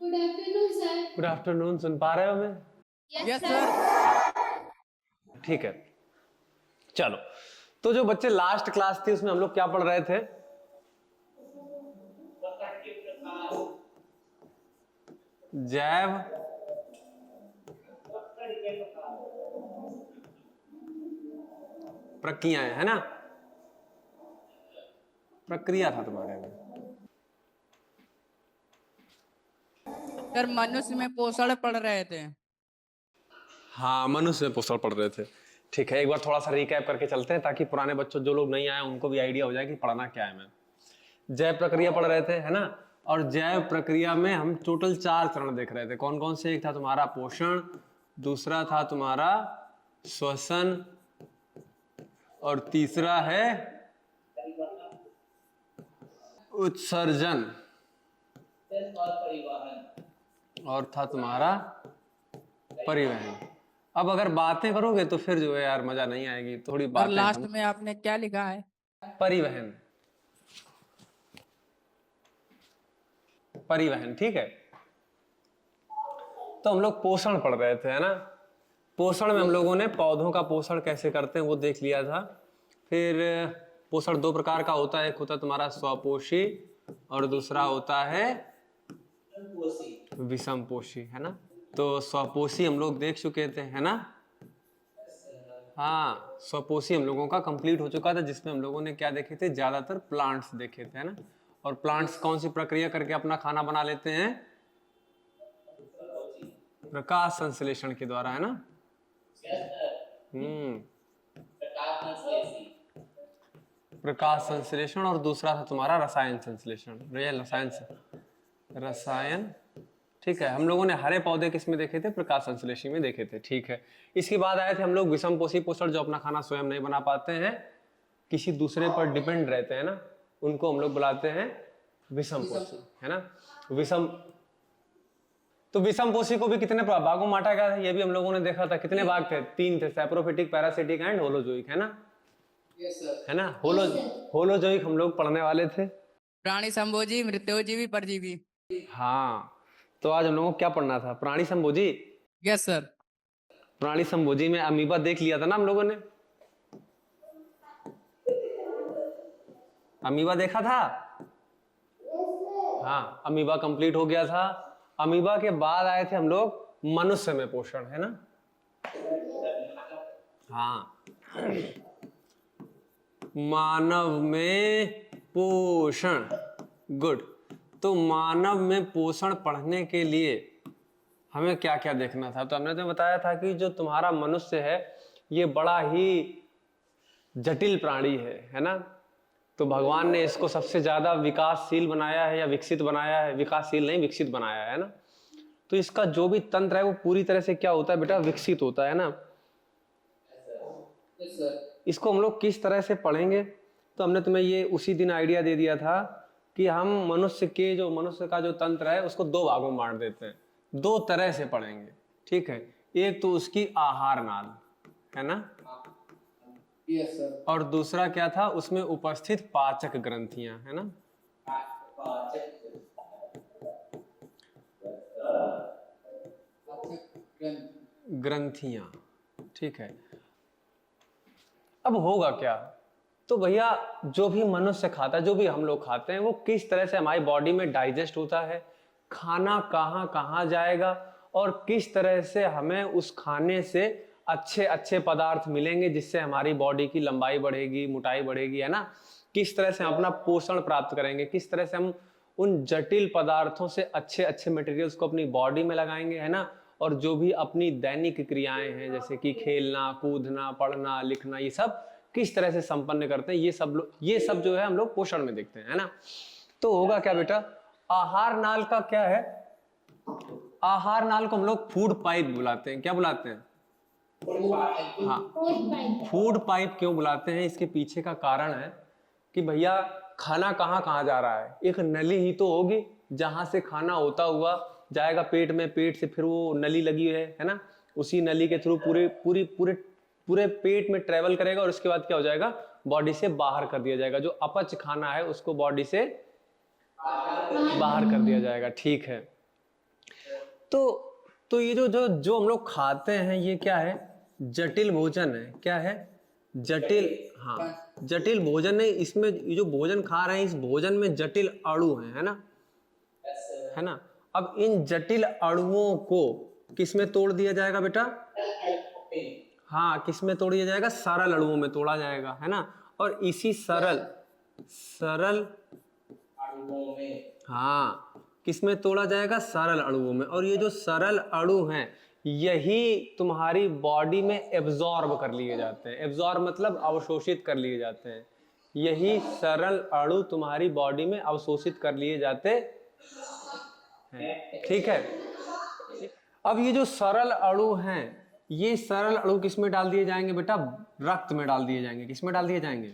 Good afternoon sir. Good afternoon. सुन पा रहे हो हमें? Yes sir. ठीक है, चलो। तो जो बच्चे लास्ट क्लास थी उसमें हम लोग क्या पढ़ रहे थे? जैव प्रक्रियाएं, है ना? प्रक्रिया था तुम्हारे में। सर मनुष्य में पोषण पढ़ रहे थे। हाँ, मनुष्य में पोषण पढ़ रहे थे। ठीक है, एक बार थोड़ा सा रिकैप करके चलते हैं ताकि पुराने बच्चों जो लोग नहीं आए उनको भी आइडिया हो जाए कि पढ़ना क्या है। मैं जैव प्रक्रिया पढ़ रहे थे, है ना? और जैव प्रक्रिया में हम टोटल 4 चरण देख रहे थे। कौन कौन से? एक था तुम्हारा पोषण, दूसरा था तुम्हारा श्वसन, और तीसरा है उत्सर्जन, और था तुम्हारा परिवहन। अब अगर बातें करोगे तो फिर जो है यार मजा नहीं आएगी, थोड़ी और बातें। लास्ट में आपने क्या लिखा है? परिवहन, परिवहन, ठीक है। तो हम लोग पोषण पढ़ रहे थे, है ना? पोषण में हम लोगों ने पौधों का पोषण कैसे करते हैं वो देख लिया था। फिर पोषण 2 प्रकार का होता है, एक होता है तुम्हारा स्वपोषी और दूसरा होता है विषमपोषी, है ना? तो स्वपोषी हम लोग देख चुके थे, है ना? हाँ, स्वपोषी हम लोगों का कंप्लीट हो चुका था, जिसमें हम लोगों ने क्या देखे थे? ज्यादातर प्लांट्स देखे थे, है ना? और प्लांट्स कौन सी प्रक्रिया करके अपना खाना बना लेते हैं? प्रकाश संश्लेषण के द्वारा, है ना? प्रकाश संश्लेषण, और दूसरा था तुम्हारा रसायन संश्लेषण, रसायन। ठीक है, हम लोगों ने हरे पौधे किसमें देखे थे? प्रकाश संश्लेषी में देखे थे। ठीक है, इसके बाद आए थे हम लोग विषमपोषी पोषण, जो अपना खाना स्वयं नहीं बना पाते हैं, किसी दूसरे पर डिपेंड रहते हैं ना, उनको हम लोग बुलाते हैं विषमपोषी, है ना? तो विषमपोषी को भी कितने भागों में बांटा गया था ये भी हम लोगों ने देखा था। कितने भाग थे? 3 थे, सैप्रोफिटिक, पैरासिटिक एंड होलोजोइक, है ना? है ना? होलोजोइक हम लोग पढ़ने वाले थे। प्राणी संभोजी, मृत्युजीवी, परजीवी। हाँ, तो आज हम लोगों को क्या पढ़ना था? प्राणी संभोजी। Yes sir. प्राणी संभोजी में अमीबा देख लिया था ना हम लोगों ने? अमीबा देखा था? हाँ, अमीबा कंप्लीट हो गया था। अमीबा के बाद आए थे हम लोग मनुष्य में पोषण, है ना? हाँ, मानव में पोषण। गुड। तो मानव में पोषण पढ़ने के लिए हमें क्या क्या देखना था? तो हमने तो बताया था कि जो तुम्हारा मनुष्य है ये बड़ा ही जटिल प्राणी है ना? तो भगवान ने इसको सबसे ज्यादा विकासशील बनाया है या विकसित बनाया है? विकासशील नहीं, विकसित बनाया है ना? तो इसका जो भी तंत्र है वो पूरी तरह से क्या होता है बेटा? विकसित होता है ना? इसको हम लोग किस तरह से पढ़ेंगे? तो हमने तुम्हें ये उसी दिन आइडिया दे दिया था कि हम मनुष्य का जो तंत्र है उसको 2 भागों में बांट देते हैं, 2 तरह से पढ़ेंगे। ठीक है, एक तो उसकी आहार नाल, है ना? Yes sir. और दूसरा क्या था? उसमें उपस्थित पाचक ग्रंथियां, है ना? ग्रंथियां। ठीक है, अब होगा क्या? तो भैया जो भी मनुष्य खाता है, जो भी हम लोग खाते हैं, वो किस तरह से हमारी बॉडी में डाइजेस्ट होता है, खाना कहाँ कहाँ जाएगा, और किस तरह से हमें उस खाने से अच्छे अच्छे पदार्थ मिलेंगे जिससे हमारी बॉडी की लंबाई बढ़ेगी, मोटाई बढ़ेगी, है ना? किस तरह से हम अपना पोषण प्राप्त करेंगे, किस तरह से हम उन जटिल पदार्थों से अच्छे अच्छे मटेरियल्स को अपनी बॉडी में लगाएंगे, है ना? और जो भी अपनी दैनिक क्रियाएं हैं जैसे कि खेलना, कूदना, पढ़ना, लिखना, ये सब किस तरह से संपन्न करते हैं, ये सब जो है हम लोग पोषण में देखते हैं, है ना? तो होगा क्या बेटा? आहार नाल का क्या है? आहार नाल को हम लोग फूड पाइप बुलाते हैं। क्या बुलाते हैं? हाँ, फूड पाइप क्यों बुलाते हैं? इसके पीछे का कारण है कि भैया खाना कहाँ कहाँ जा रहा है? एक नली ही तो होगी जहां से खाना होता हुआ जाएगा पेट में, पेट से फिर वो नली लगी है ना? उसी नली के थ्रू पूरे पेट में ट्रेवल करेगा और उसके बाद क्या हो जाएगा? बॉडी से बाहर कर दिया जाएगा। जो अपच खाना है उसको बॉडी से बाहर कर दिया जाएगा। ठीक है, तो ये जो जो जो हम लोग खाते हैं ये क्या है? जटिल भोजन है। क्या है? जटिल। हाँ, जटिल भोजन है। इसमें ये जो भोजन खा रहे हैं इस भोजन में जटिल अणु है ना? है ना? अब इन जटिल अणुओं को किस में तोड़ दिया जाएगा बेटा? हाँ, किस में तोड़ दिया जाएगा? सरल अणुओं में तोड़ा जाएगा, है ना? और इसी सरल अणुओं में, हाँ, किस में तोड़ा जाएगा? सरल अणुओं में। और ये जो सरल अणु हैं यही तुम्हारी बॉडी में एब्जॉर्ब कर लिए जाते हैं। एब्जॉर्ब मतलब अवशोषित कर लिए जाते हैं। यही सरल अणु तुम्हारी बॉडी में अवशोषित कर लिए जाते हैं। ठीक है। अब ये जो सरल अणु हैं ये सरल अणु किस में डाल दिए जाएंगे बेटा? रक्त में डाल दिए जाएंगे। किस में डाल दिए जाएंगे?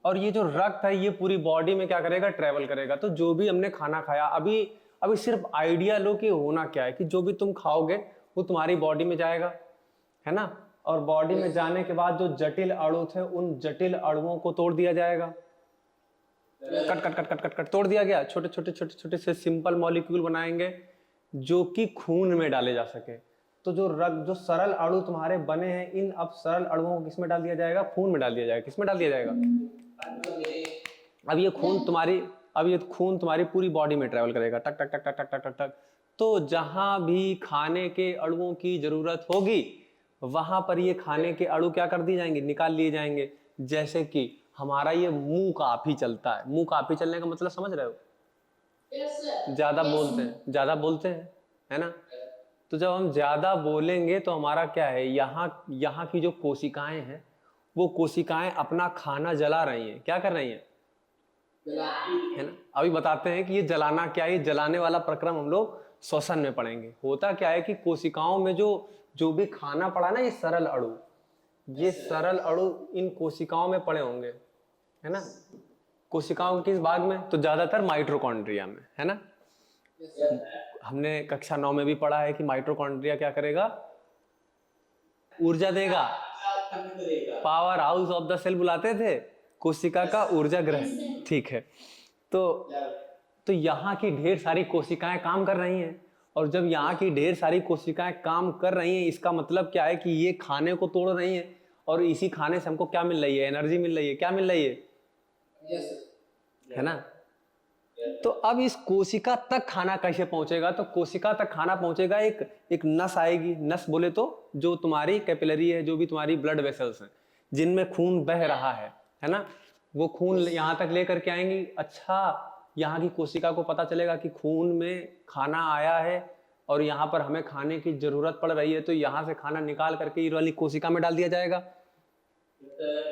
और ये जो रक्त है ये पूरी बॉडी में क्या करेगा? ट्रेवल करेगा। तो जो भी हमने खाना खाया, अभी सिर्फ आइडिया लो कि होना क्या है, कि जो भी तुम खाओगे वो तुम्हारी बॉडी में जाएगा, है ना? और बॉडी में जाने के बाद जो जटिल अणु थे उन जटिल अणुओं को तोड़ दिया जाएगा। Cut cut cut cut cut cut तोड़ दिया गया। छोटे छोटे छोटे छोटे से सिंपल मॉलिक्यूल बनाएंगे जो कि खून में डाले जा सके। तो जो सरल अणु तुम्हारे बने हैं इन अब सरल अणुओं को किस में डाल दिया जाएगा? खून में डाल दिया जाएगा। किस में डाल दिया जाएगा? अब ये खून तुम्हारी पूरी बॉडी में ट्रेवल करेगा, टक टक टक टक टक टक टक टक। तो जहां भी खाने के अणुओं की जरूरत होगी वहां पर ये खाने के अणु क्या कर दिए जाएंगे? निकाल लिए जाएंगे। जैसे कि हमारा ये मुंह काफी चलता है। मुंह काफी चलने का मतलब समझ रहे हो? ज्यादा बोलते हैं, है ना? तो जब हम ज्यादा बोलेंगे तो हमारा क्या है, यहाँ की जो कोशिकाएं हैं वो कोशिकाएं अपना खाना जला रही हैं। क्या कर रही हैं? है ना? अभी बताते हैं कि ये जलाना क्या है। ये जलाने वाला प्रक्रम हम लोग श्वसन में पढ़ेंगे। होता क्या है कि कोशिकाओं में जो भी खाना पड़ा ना, ये सरल अणु इन कोशिकाओं में पड़े होंगे, है ना? कोशिकाओं के किस भाग में? तो ज्यादातर माइटोकॉन्ड्रिया में, है ना? हमने कक्षा 9 में भी पढ़ा है कि माइटोकॉन्ड्रिया क्या करेगा? ऊर्जा देगा। Power house of the cell बुलाते थे, कोशिका का ऊर्जा ग्रह। ठीक है। तो यहाँ की ढेर सारी कोशिकाएं काम कर रही हैं। और जब यहाँ की ढेर सारी कोशिकाएं काम कर रही हैं इसका मतलब क्या है कि ये खाने को तोड़ रही हैं। और इसी खाने से हमको क्या मिल रही है? एनर्जी मिल रही है। क्या मिल रही है? है ना? तो अब इस कोशिका तक खाना कैसे पहुंचेगा? तो कोशिका तक खाना पहुंचेगा, एक नस आएगी। नस बोले तो जो तुम्हारी कैपिलरी है, जो भी तुम्हारी ब्लड वेसल्स हैं जिनमें खून बह रहा है ना? वो खून यहाँ तक लेकर के आएंगी। अच्छा, यहाँ की कोशिका को पता चलेगा कि खून में खाना आया है और यहाँ पर हमें खाने की जरूरत पड़ रही है, तो यहाँ से खाना निकाल करके ये वाली कोशिका में डाल दिया जाएगा,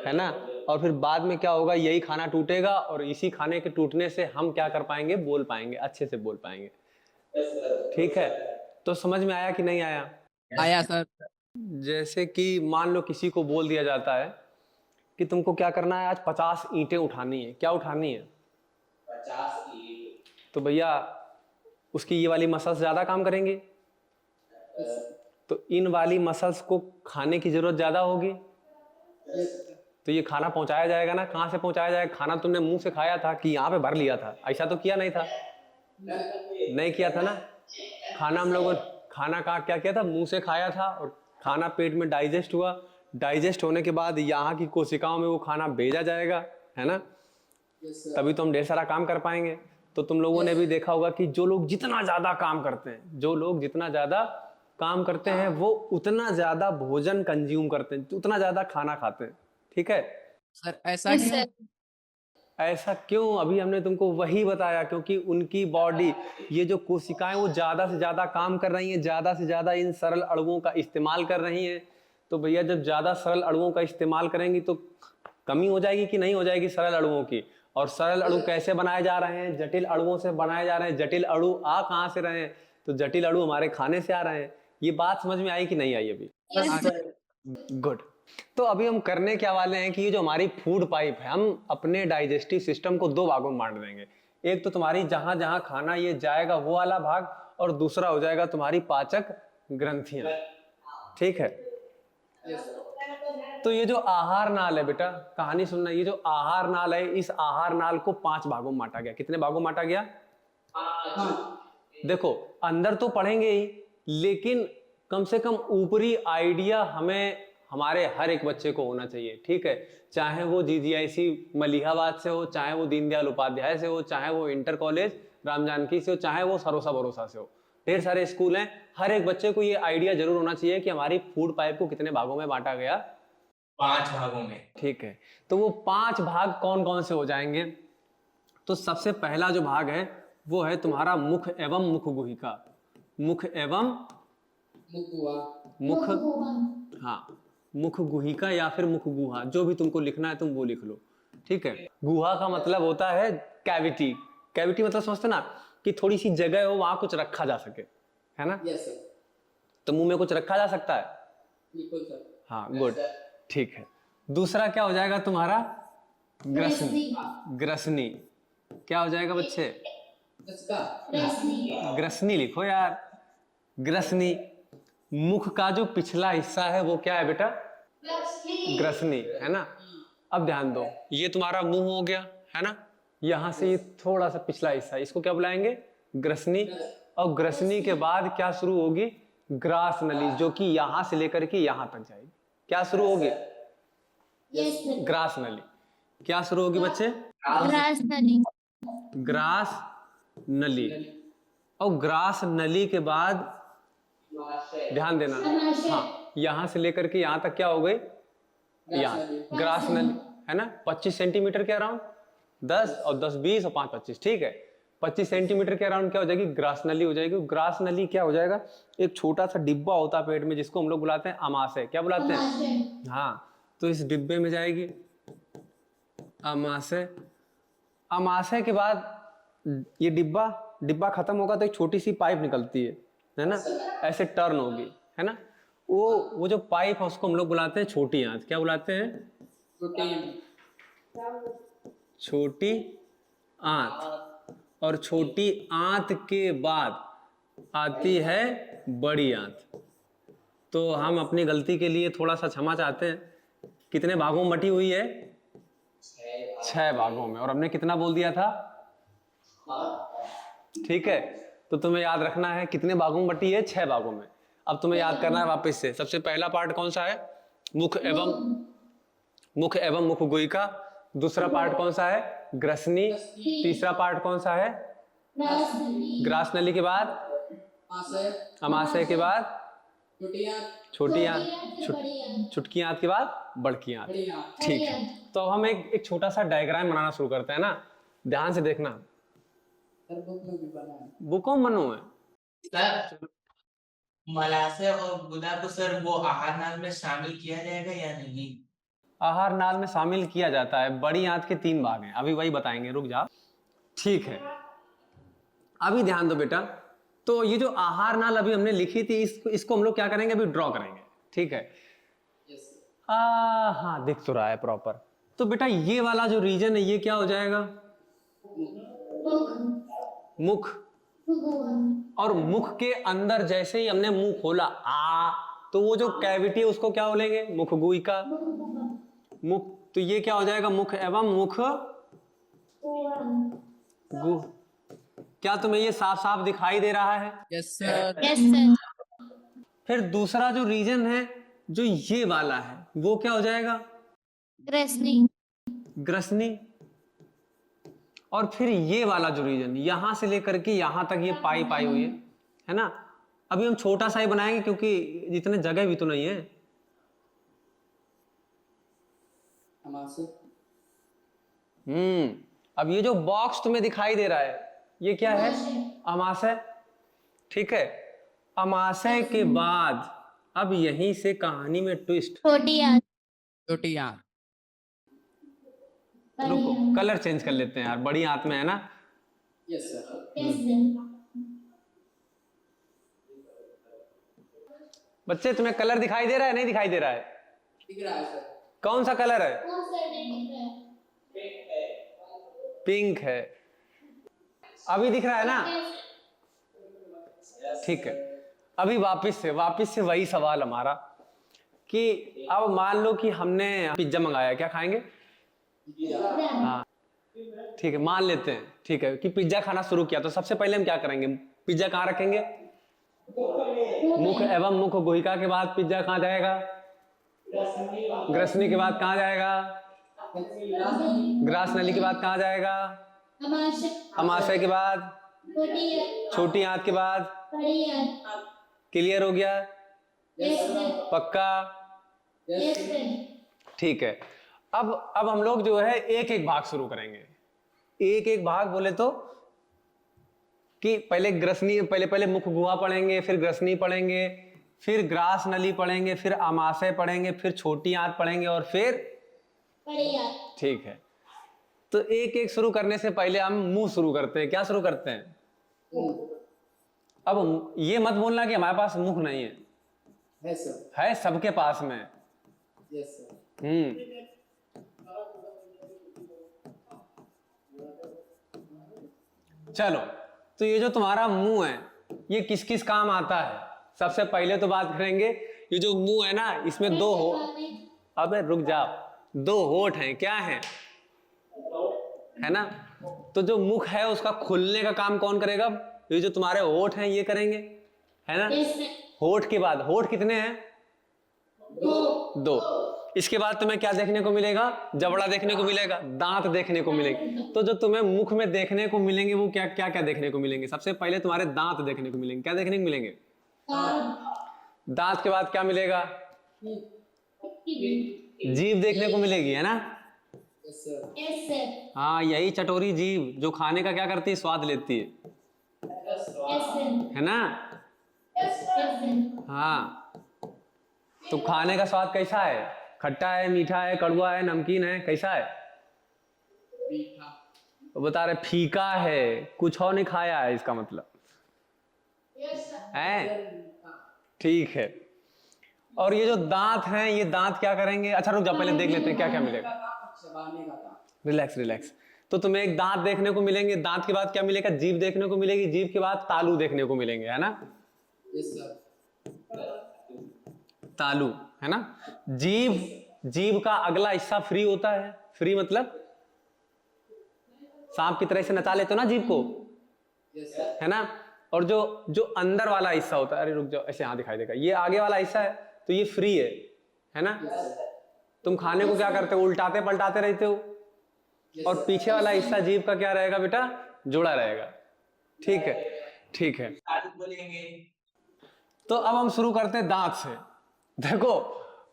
है ना? और फिर बाद में क्या होगा? यही खाना टूटेगा और इसी खाने के टूटने से हम क्या कर पाएंगे? बोल पाएंगे, अच्छे से बोल पाएंगे। ठीक है। तो समझ में आया कि नहीं आया? आया सर। जैसे कि मान लो किसी को बोल दिया जाता है कि तुमको क्या करना है? आज 50 ईंटें उठानी है। क्या उठानी है? 50 ईंट। तो भैया उसकी ये वाली मसल्स ज्यादा काम करेंगी, तो इन वाली मसल्स को खाने की जरूरत ज्यादा होगी, तो ये खाना पहुंचाया जाएगा ना? कहाँ से पहुंचाया जाएगा? खाना तुमने मुंह से खाया था कि यहाँ पे भर लिया था? ऐसा तो किया नहीं था, नहीं किया था ना? खाना हम लोगों खाना कहाँ क्या किया था? मुंह से खाया था और खाना पेट में डाइजेस्ट हुआ। डाइजेस्ट होने के बाद यहाँ की कोशिकाओं में वो खाना भेजा जाएगा, है ना? तभी तो हम ढेर सारा काम कर पाएंगे। तो तुम लोगों ने भी देखा होगा कि जो लोग जितना ज्यादा काम करते हैं वो उतना ज्यादा भोजन कंज्यूम करते हैं, उतना ज्यादा खाना खाते हैं। ठीक है सर, ऐसा क्यों? ऐसा क्यों? अभी हमने तुमको वही बताया, क्योंकि उनकी बॉडी, ये जो कोशिकाएं वो ज्यादा से ज्यादा काम कर रही हैं, ज्यादा से ज्यादा इन सरल अणुओं का इस्तेमाल कर रही हैं। तो भैया जब ज्यादा सरल अणुओं का इस्तेमाल करेंगी तो कमी हो जाएगी कि नहीं हो जाएगी सरल अणुओं की? और सरल अणु कैसे बनाए जा रहे हैं? जटिल अणुओं से बनाए जा रहे हैं। जटिल अणु आ कहाँ से रहे हैं? तो जटिल अणु हमारे खाने से आ रहे हैं। ये बात समझ में आई कि नहीं आई अभी? गुड। तो अभी हम करने क्या वाले हैं कि ये जो हमारी फूड पाइप है, हम अपने डाइजेस्टिव सिस्टम को 2 भागों में बांट देंगे। एक तो तुम्हारी जहां जहां खाना ये जाएगा वो वाला भाग, और दूसरा हो जाएगा तुम्हारी पाचक ग्रंथियां। ठीक है। तो ये जो आहार नाल है बेटा, कहानी सुनना, ये जो आहार नाल है, इस आहार नाल को 5 भागों में बांटा गया। कितने भागों में बांटा गया? देखो अंदर तो पढ़ेंगे ही, लेकिन कम से कम ऊपरी आइडिया हमें हमारे हर एक बच्चे को होना चाहिए, ठीक है। चाहे वो जीजीआईसी मलिहाबाद से हो, चाहे वो दीनदयाल उपाध्याय से हो, चाहे वो इंटर कॉलेज राम जानकी से हो, चाहे वो सरोसा भरोसा से हो, ढेर सारे स्कूल हैं। हर एक बच्चे को ये आइडिया जरूर होना चाहिए कि हमारी फूड पाइप को कितने भागों में बांटा गया, 5 भागों में। ठीक है। तो वो 5 भाग कौन कौन से हो जाएंगे? तो सबसे पहला जो भाग है वो है तुम्हारा मुख एवं मुख गुहिका। मुख एवं मुख, हाँ, मुख गुहिका या फिर मुख गुहा, जो भी तुमको लिखना है तुम वो लिख लो, ठीक है। गुहा का मतलब होता है कैविटी। कैविटी मतलब समझते ना कि थोड़ी सी जगह हो, वहां कुछ रखा जा सके, है ना। Yes sir. तो मुंह में कुछ रखा जा सकता है? बिल्कुल सर। हाँ, गुड, ठीक है। दूसरा क्या हो जाएगा तुम्हारा? ग्रसनी। ग्रसनी क्या हो जाएगा बच्चे? ग्रसनी लिखो यार। ग्रसनी, मुख का जो पिछला हिस्सा है वो क्या है बेटा? ग्रसनी, है ना। अब ध्यान दो, ये तुम्हारा मुंह हो गया, है ना। यहां से ये थोड़ा सा पिछला हिस्सा, इसको क्या बुलाएंगे? ग्रसनी। और ग्रसनी के बाद क्या शुरू होगी? ग्रास नली, जो कि यहां से लेकर के यहां तक जाएगी। क्या शुरू होगी? ग्रास नली। क्या शुरू होगी बच्चे? ग्रास नली। और ग्रास नली के बाद ध्यान देना, हाँ, यहां से लेकर के यहां तक क्या हो गई? यहाँ ग्रास नली, है ना। 25 सेंटीमीटर के अराउंड, 10 और 10 20 और 5 25, ठीक है। 25 सेंटीमीटर के अराउंड क्या हो जाएगी? ग्रास नली हो जाएगी। ग्रास नली क्या हो जाएगा? एक छोटा सा डिब्बा होता है पेट में, जिसको हम लोग बुलाते हैं अमाशय। क्या बुलाते हैं? हाँ, तो इस डिब्बे में जाएगी अमाशय। अमाशय के बाद ये डिब्बा खत्म होगा तो एक छोटी सी पाइप निकलती है ना, ऐसे टर्न होगी, है ना। वो जो पाइप है उसको हम लोग बुलाते हैं छोटी आंत। क्या बुलाते हैं? छोटी आंत। और छोटी आंत के बाद आती है बड़ी आंत। तो हम अपनी गलती के लिए थोड़ा सा क्षमा चाहते हैं। कितने भागों में बटी हुई है? 6 भागों में। और हमने कितना बोल दिया था? ठीक है, तो तुम्हें याद रखना है कितने भागों में बटी है? 6 भागों में। अब तुम्हें याद करना है वापस से। सबसे पहला पार्ट कौन सा है? मुख एवं मुख गुहिका। दूसरा पार्ट कौन सा है? ग्रसनी। तीसरा पार्ट कौन सा है? ग्रास नली के बाद अमाशय के बाद छोटी आंत, छुटकी आंत के बाद बड़की आंत, ठीक है। तो हम एक छोटा सा डायग्राम बनाना शुरू करते हैं ना, ध्यान से देखना। बुकों में बनो है सर, मलाशय और गुदा को सर वो आहार नाल में शामिल किया जाएगा या नहीं? आहार नाल में शामिल किया जाता है। बड़ी आंत के 3 भाग हैं, अभी वही बताएंगे, रुक जाओ, ठीक है। अभी ध्यान दो बेटा। तो ये जो आहार नाल अभी हमने लिखी थी, इसको हम लोग क्या करेंगे? अभी ड्रॉ करेंगे, ठीक है। हाँ, दिख तो रहा है प्रॉपर। तो बेटा ये वाला जो रीजन है ये क्या हो जाएगा? मुख। और मुख के अंदर जैसे ही हमने मुंह खोला तो वो जो कैविटी है उसको क्या बोलेंगे? मुख गुहिका। मुख, तो ये क्या हो जाएगा? मुख एवं मुख गुह। क्या तुम्हें ये साफ साफ दिखाई दे रहा है? Yes sir. फिर दूसरा जो रीजन है, जो ये वाला है, वो क्या हो जाएगा? ग्रसनी। और फिर ये वाला जो रीजन, यहां से लेकर के यहां तक ये पाइप आई हुई है ना। अभी हम छोटा सा ही बनाएंगे क्योंकि इतने जगह भी तो नहीं है। अब ये जो बॉक्स तुम्हें दिखाई दे रहा है ये क्या है? अमाशय, ठीक है। अमाशय के बाद अब यहीं से कहानी में ट्विस्ट। छोटी आंत। रुको, कलर चेंज कर लेते हैं यार, बड़ी आंत में है ना। Yes sir. बच्चे तुम्हें कलर दिखाई दे रहा है? नहीं दिखाई दे रहा है? दिख रहा है सर। कौन सा कलर है? पिंक है। अभी दिख रहा है ना? ठीक है। अभी वापस से वही सवाल हमारा कि अब मान लो कि हमने पिज्जा मंगाया, क्या खाएंगे? हाँ, ठीक है, मान लेते हैं, ठीक है, कि पिज्जा खाना शुरू किया। तो सबसे पहले हम क्या करेंगे? पिज्जा कहाँ रखेंगे? मुख एवं मुख गुहिका के बाद पिज्जा कहाँ जाएगा? ग्रसनी के बाद कहाँ जाएगा? ग्रास नली के बाद कहाँ जाएगा? अमाशय के बाद? छोटी आंत के बाद? क्लियर हो गया? पक्का? ठीक है। अब हम लोग जो है एक एक भाग शुरू करेंगे। एक एक भाग बोले तो कि पहले ग्रसनी, पहले मुख गुहा पढ़ेंगे, फिर ग्रसनी पढ़ेंगे, फिर ग्रास नली पढ़ेंगे, फिर अमाशय पढ़ेंगे, फिर छोटी आंत पढ़ेंगे और फिर ठीक है। तो एक एक शुरू करने से पहले हम मुंह शुरू करते हैं। क्या शुरू करते हैं? अब ये मत बोलना कि हमारे पास मुख नहीं है, है सबके पास में। चलो, तो ये जो तुम्हारा मुंह है ये किस किस काम आता है? सबसे पहले तो बात करेंगे, ये जो मुंह है ना, इसमें दो हो, अबे रुक जाओ, दो होठ हैं। क्या है ना? तो जो मुख है उसका खुलने का काम कौन करेगा? ये जो तुम्हारे होठ हैं ये करेंगे, है ना? होठ के बाद, होठ कितने हैं? दो। इसके बाद तुम्हें क्या देखने को मिलेगा? जबड़ा देखने को मिलेगा, दांत देखने को मिलेंगे। तो जो तुम्हें मुख में देखने को मिलेंगे वो क्या क्या क्या देखने को मिलेंगे? सबसे पहले तुम्हारे दांत देखने को मिलेंगे। क्या देखने को मिलेंगे? दांत के बाद क्या मिलेगा? जीभ देखने को मिलेगी, है ना? हाँ, यही चटोरी जीभ जो खाने का क्या करती है? स्वाद लेती है ना? हाँ, तो खाने का स्वाद कैसा है? खट्टा है, मीठा है, कड़वा है, नमकीन है, कैसा है? तो बता रहे फीका है, कुछ और नहीं खाया है, इसका मतलब है। ठीक है। और ये जो दांत हैं, ये दांत क्या करेंगे? अच्छा रुक जाओ, पहले देख लेते हैं क्या क्या मिलेगा। Relax relax. तो तुम्हें एक दांत देखने को मिलेंगे, दांत के बाद क्या मिलेगा? जीभ देखने को मिलेगी, जीभ के बाद तालू देखने को मिलेंगे, है ना? तालू, है ना? जीभ का अगला हिस्सा फ्री होता है। फ्री मतलब सांप की तरह से नचा लेते हो ना जीभ को, है ना? और जो अंदर वाला हिस्सा होता है, अरे रुक जाओ, ऐसे यहां दिखाई देगा, ये आगे वाला हिस्सा है, तो ये फ्री है ना? तुम खाने को क्या करते हो? उल्टाते पलटाते रहते हो। और पीछे वाला हिस्सा जीभ का क्या रहेगा बेटा? जुड़ा रहेगा। ठीक है, ठीक है। तो अब हम शुरू करते हैं दांत से। देखो,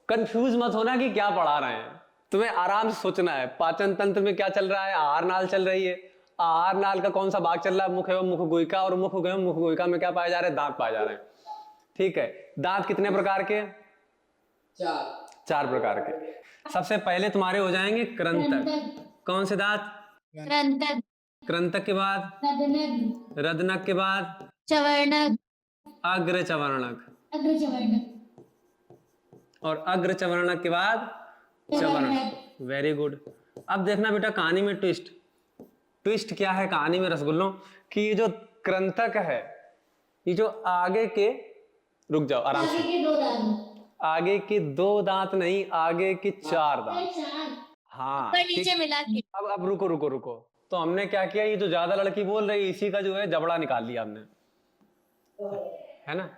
कंफ्यूज मत होना कि क्या पढ़ा रहे हैं, तुम्हें आराम से सोचना है। पाचन तंत्र में क्या चल रहा है? आहार नाल चल रही है। आहार नाल का कौन सा भाग चल रहा है? मुख एवं मुख गुहिका। और मुख एवं मुख गुहिका में क्या पाए जा रहे हैं? दांत पाए जा रहे हैं। ठीक है। दांत कितने प्रकार के? चार प्रकार के। सबसे पहले तुम्हारे हो जाएंगे कृंतक। कौन से दांत? कृंतक के बाद रदनक के बाद चवर्णक, अग्र चवर्णक, और अग्र चवर्णक के बाद चवर्णक। Very good. अब देखना बेटा, कहानी में ट्विस्ट क्या है कहानी में रसगुल्लों की? ये जो कृंतक है, ये जो आगे के, रुक जाओ आराम से, आगे के दो दांत नहीं, आगे के चार दांत। हाँ, नीचे मिला के। अब रुको। तो हमने क्या किया? ये जो ज्यादा लड़की बोल रही है, इसी का जो है जबड़ा निकाल लिया हमने, है ना?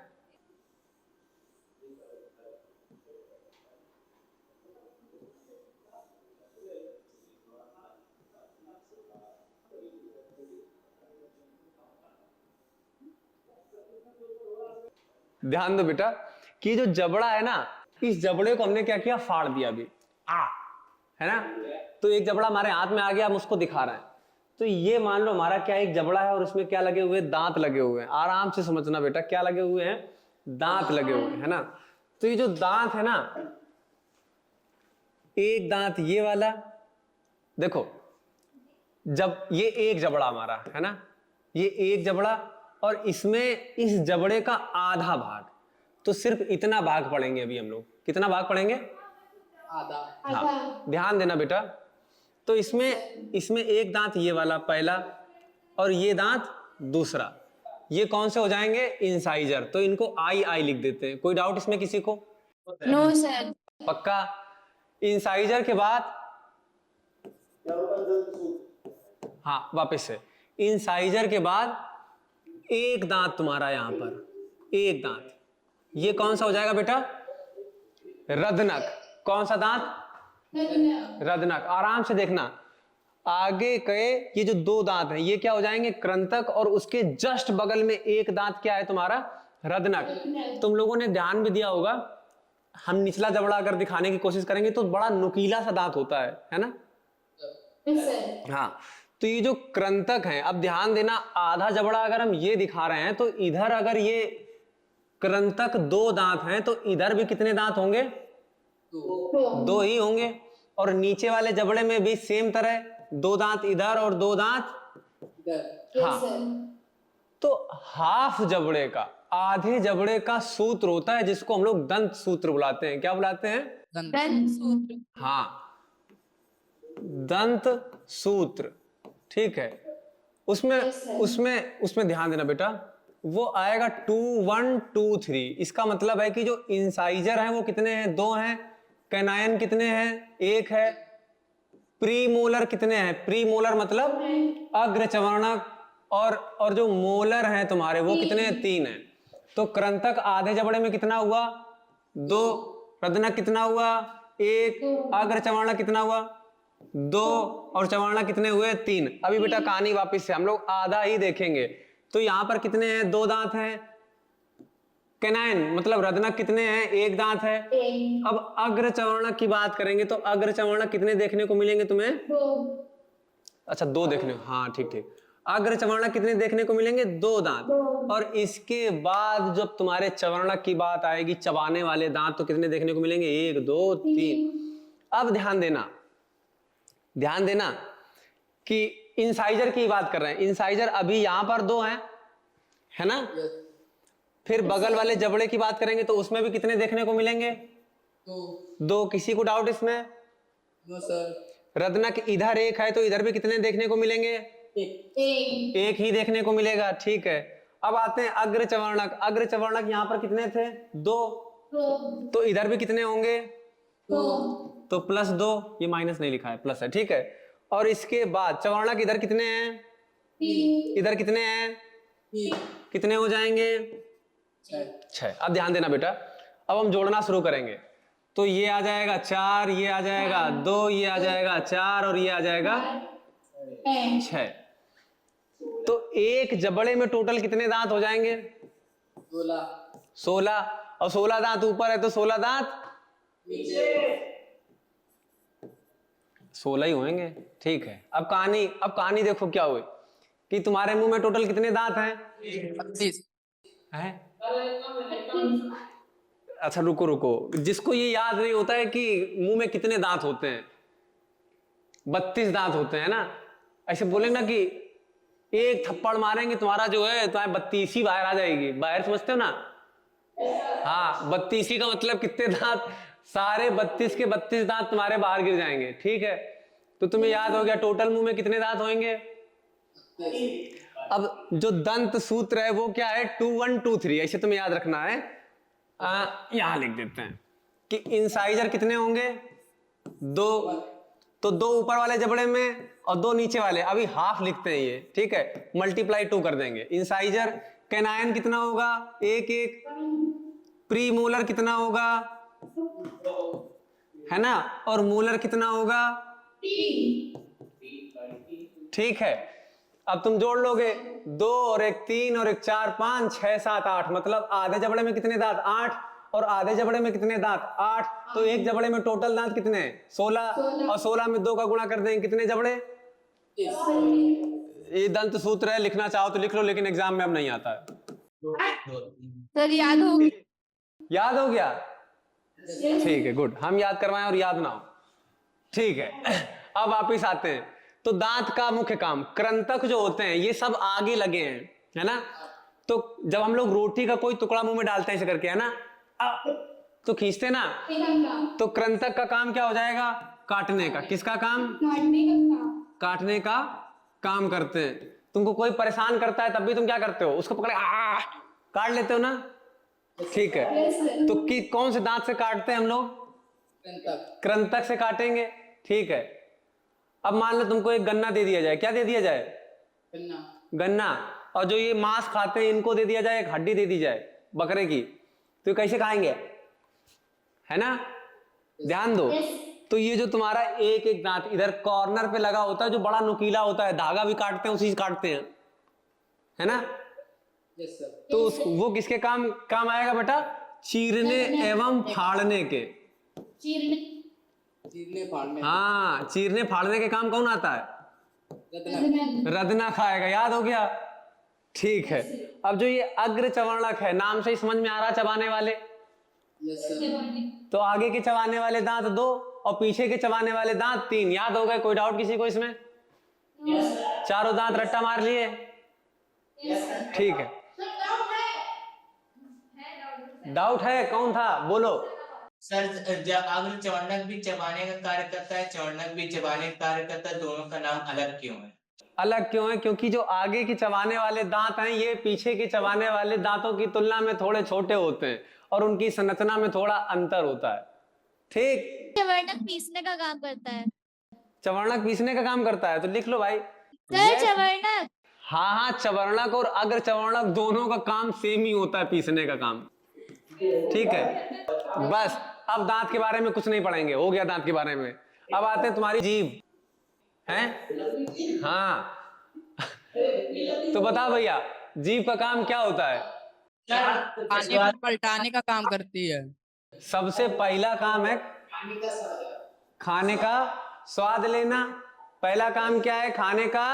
ध्यान दो बेटा कि जो जबड़ा है ना, इस जबड़े को हमने क्या किया? फाड़ दिया अभी, है ना? तो एक जबड़ा हमारे हाथ में आ गया, हम उसको दिखा रहे हैं। तो ये मान लो हमारा क्या एक जबड़ा है और उसमें क्या लगे हुए? दांत लगे हुए हैं। आराम से समझना बेटा, क्या लगे हुए हैं? दांत लगे हुए हैं, है ना? तो ये जो दांत है ना, एक दांत ये वाला, देखो, जब ये एक जबड़ा हमारा है ना, ये एक जबड़ा, और इसमें इस जबड़े का आधा भाग, तो सिर्फ इतना भाग पढ़ेंगे अभी हम लोग। कितना भाग पढ़ेंगे? आधा। हाँ, ध्यान देना बेटा। तो इसमें एक दांत ये वाला पहला, और ये दांत दूसरा, ये कौन से हो जाएंगे? इंसाइजर। तो इनको आई लिख देते हैं। कोई डाउट इसमें किसी को? No sir. पक्का? इंसाइजर के बाद, हाँ वापस से, इंसाइजर के बाद एक दांत तुम्हारा यहां पर, एक दांत, ये कौन सा हो जाएगा बेटा? रदनक। कौन सा दांत? रदनक। आराम से देखना, आगे के ये जो दो दांत हैं ये क्या हो जाएंगे? कृंतक, और उसके जस्ट बगल में एक दांत क्या है तुम्हारा? रदनक। तुम लोगों ने ध्यान भी दिया होगा, हम निचला जबड़ा अगर दिखाने की कोशिश करेंगे तो बड़ा नुकीला सा दांत होता है ना? हाँ, तो ये जो कृंतक है, अब ध्यान देना, आधा जबड़ा अगर हम ये दिखा रहे हैं तो इधर अगर ये कृंतक दो दांत हैं तो इधर भी कितने दांत होंगे? दो ही होंगे। और नीचे वाले जबड़े में भी सेम तरह, दो दांत इधर और दो दांत। हाँ, तो हाफ जबड़े का, आधे जबड़े का सूत्र होता है जिसको हम लोग दंत सूत्र बुलाते हैं। क्या बुलाते हैं? दंत सूत्र। हाँ, दंत सूत्र। ठीक है, उसमें उसमें उसमें ध्यान देना बेटा, वो आएगा 2 1 2 3। इसका मतलब है कि जो इंसाइजर है वो कितने हैं? 2 हैं। कैनायन कितने हैं? 1 है। प्रीमोलर कितने हैं? प्रीमोलर मतलब अग्रचवर्णक, और जो मोलर हैं तुम्हारे वो कितने हैं? 3 हैं। तो कृंतक आधे जबड़े में कितना हुआ? 2। रदनक कितना हुआ? 1। अग्रचवर्णक कितना हुआ? 2। और चवर्णक कितने हुए? 3। अभी बेटा कहानी वापस से हम लोग आधा ही देखेंगे। तो यहां पर कितने हैं? 2 दांत हैं। कैनाइन मतलब रदनक कितने हैं? 1 दांत है। अब अग्रचवर्णक की बात करेंगे तो अग्रचवर्णक कितने देखने को मिलेंगे तुम्हें? 2। अच्छा, 2 देखने, हाँ ठीक ठीक। अग्रचवर्णक कितने देखने को मिलेंगे? 2 दांत। और इसके बाद जब तुम्हारे चवर्णक की बात आएगी, चबाने वाले दांत, तो कितने देखने को मिलेंगे? 1 2 3। अब ध्यान देना, ध्यान देना कि इंसाइजर की बात कर रहे हैं। इंसाइजर अभी यहां पर 2 हैं, है ना? फिर बगल वाले जबड़े की बात करेंगे तो उसमें भी कितने देखने को मिलेंगे? 2। किसी को डाउट इसमें? No sir. रदनक इधर 1 है तो इधर भी कितने देखने को मिलेंगे? 1 ही देखने को मिलेगा। ठीक है, अब आते हैं अग्रचवर्णक। अग्रचवर्णक यहां पर कितने थे? 2। तो इधर भी कितने होंगे? 2। तो +2, ये माइनस नहीं लिखा है, प्लस है। ठीक है, और इसके बाद चवर्णक इधर कितने हैं? 3। इधर कितने हैं? कितने हो जाएंगे? 6। अब ध्यान देना बेटा, अब हम जोड़ना शुरू करेंगे। तो ये आ जाएगा 4, ये आ जाएगा 2, ये आ जाएगा 4, और ये आ जाएगा 6। तो एक जबड़े में टोटल कितने दांत हो जाएंगे? 16। और 16 दांत ऊपर है तो 16 दांत 16 ही होंगे। ठीक है, अब कहानी देखो क्या हुई कि तुम्हारे मुंह में टोटल कितने दांत हैं? 32। हैं? अच्छा रुको, जिसको ये याद नहीं होता है कि मुंह में कितने दांत होते हैं, 32 दांत होते हैं ना, ऐसे बोले ना कि एक थप्पड़ मारेंगे तुम्हारा जो है तुम्हारे 32 ही बाहर आ जाएगी। बाहर समझते हो ना? हाँ, 32 का मतलब कितने दांत? सारे 32 के 32 दांत तुम्हारे बाहर गिर जाएंगे। ठीक है, तो तुम्हें याद हो गया टोटल मुंह में कितने दांत होंगे। अब जो दंत सूत्र है वो क्या है? 2 1 2 3, ऐसे तुम्हें याद रखना है। यहां लिख देते हैं कि इंसाइजर कितने होंगे? 2। तो 2 ऊपर वाले जबड़े में और 2 नीचे वाले, अभी हाफ लिखते हैं ये। ठीक है, मल्टीप्लाई 2 कर देंगे। इंसाइजर कैनायन कितना होगा? 1 1। प्रीमोलर कितना होगा? है ना? और मोलर कितना होगा? ठीक है, अब तुम जोड़ लोगे, 2 और 1 3 और 1 4 5 6 7 8, मतलब आधे जबड़े में कितने दांत? 8। और आधे जबड़े में कितने दांत? 8। तो एक जबड़े में टोटल दांत कितने? 16। और 16 में 2 का गुणा कर देंगे, कितने जबड़े? ये दंत सूत्र है, लिखना चाहो तो लिख लो, लेकिन एग्जाम में अब नहीं आता है। सर याद हो गया? याद हो गया? ठीक है, गुड, हम याद करवाएं और याद ना हो। ठीक है, अब वापिस आते हैं। तो दांत का मुख्य काम, कृंतक जो होते हैं ये सब आगे लगे हैं, है ना? तो जब हम लोग रोटी का कोई टुकड़ा मुंह में डालते हैं ऐसे करके, है ना, तो खींचते ना, तो कृंतक का काम क्या हो जाएगा? काटने का। किसका काम? काटने का काम करते हैं। तुमको कोई परेशान करता है तब भी तुम क्या करते हो? उसको पकड़े काट लेते हो ना? ठीक है, तो कौन से दांत से काटते हैं हम लोग? कृंतक से काटेंगे। ठीक है, अब मान लो तुमको एक गन्ना दे दिया जाए, क्या दे दिया जाए? गन्ना। और जो ये मांस खाते हैं इनको दे दिया जाए, एक हड्डी दे दी जाए बकरे की, तो ये कैसे खाएंगे? है ना, ध्यान दो। तो ये जो तुम्हारा एक एक दांत इधर कॉर्नर पे लगा होता है जो बड़ा नुकीला होता है, धागा भी काटते हैं उसी से काटते हैं, है ना? Yes sir. तो वो किसके काम काम आएगा बेटा? चीरने एवं फाड़ने के। चीरने फाड़ने। हाँ, चीरने फाड़ने के काम कौन आता है? रत्ना। रदना खाएगा, याद हो गया? ठीक है। अब जो ये अग्र चवर्णक है, नाम से ही समझ में आ रहा, चबाने वाले। Yes sir. तो आगे के चबाने वाले दांत 2 और पीछे के चबाने वाले दांत 3, याद हो गए? कोई डाउट किसी को इसमें? चारों दांत रट्टा मार लिए? ठीक है। डाउट है? कौन था, बोलो। सर अग्र चवर्णक भी चबाने का कार्य करता है, चवर्णक भी चबाने का कार्य करता है, दोनों का नाम अलग क्यों है? अलग क्यों है? क्योंकि जो आगे के चबाने वाले दांत हैं ये पीछे के चबाने वाले दांतों की तुलना में थोड़े छोटे होते हैं और उनकी संरचना में थोड़ा अंतर होता है। ठीक। चवर्णक पीसने का काम करता है। चवर्णक पीसने का काम करता है, तो लिख लो भाई। सर चवर्णक। हाँ हाँ, चवर्णक और अग्र चवर्णक दोनों का काम सेम ही होता है, पीसने का काम। ठीक है, बस अब दांत के बारे में कुछ नहीं पढ़ेंगे, हो गया दांत के बारे में। अब आते हैं तुम्हारी जीभ हैं। हाँ तो बता भैया, जीभ का काम क्या होता है? खाने को पलटाने का काम करती है। सबसे पहला काम है खाने का स्वाद लेना। पहला काम क्या है? खाने का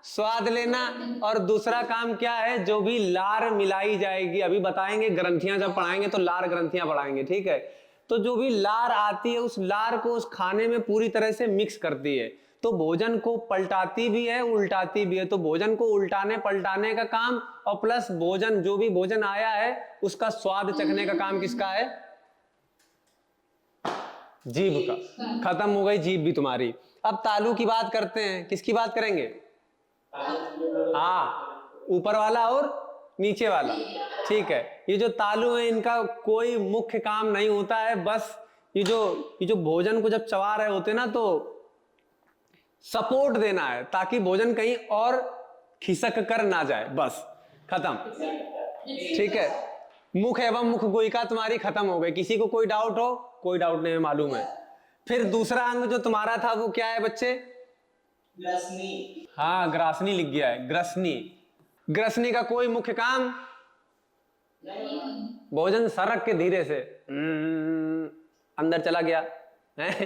स्वाद लेना। और दूसरा काम क्या है? जो भी लार मिलाई जाएगी, अभी बताएंगे, ग्रंथियां जब पढ़ाएंगे तो लार ग्रंथियां पढ़ाएंगे, ठीक है? तो जो भी लार आती है उस लार को उस खाने में पूरी तरह से मिक्स करती है, तो भोजन को पलटाती भी है, उल्टाती भी है। तो भोजन को उल्टाने पलटाने का काम और प्लस भोजन, जो भी भोजन आया है उसका स्वाद चखने का काम किसका है? जीभ का। खत्म हो गई जीभ भी तुम्हारी। अब तालू की बात करते हैं। किसकी बात करेंगे? हाँ, ऊपर वाला और नीचे वाला। ठीक है, ये जो तालू है इनका कोई मुख्य काम नहीं होता है, बस ये जो भोजन को जब चबा रहे होते ना तो सपोर्ट देना है ताकि भोजन कहीं और खिसक कर ना जाए, बस खत्म। ठीक है, मुख एवं मुख गोइका तुम्हारी खत्म हो गई। किसी को कोई डाउट हो? कोई डाउट नहीं है, मालूम है। फिर दूसरा अंग जो तुम्हारा था वो क्या है बच्चे? ग्रसनी। हाँ, ग्रासनी लिख गया है, ग्रसनी। ग्रसनी का कोई मुख्य काम? भोजन सरक के धीरे से अंदर चला गया है।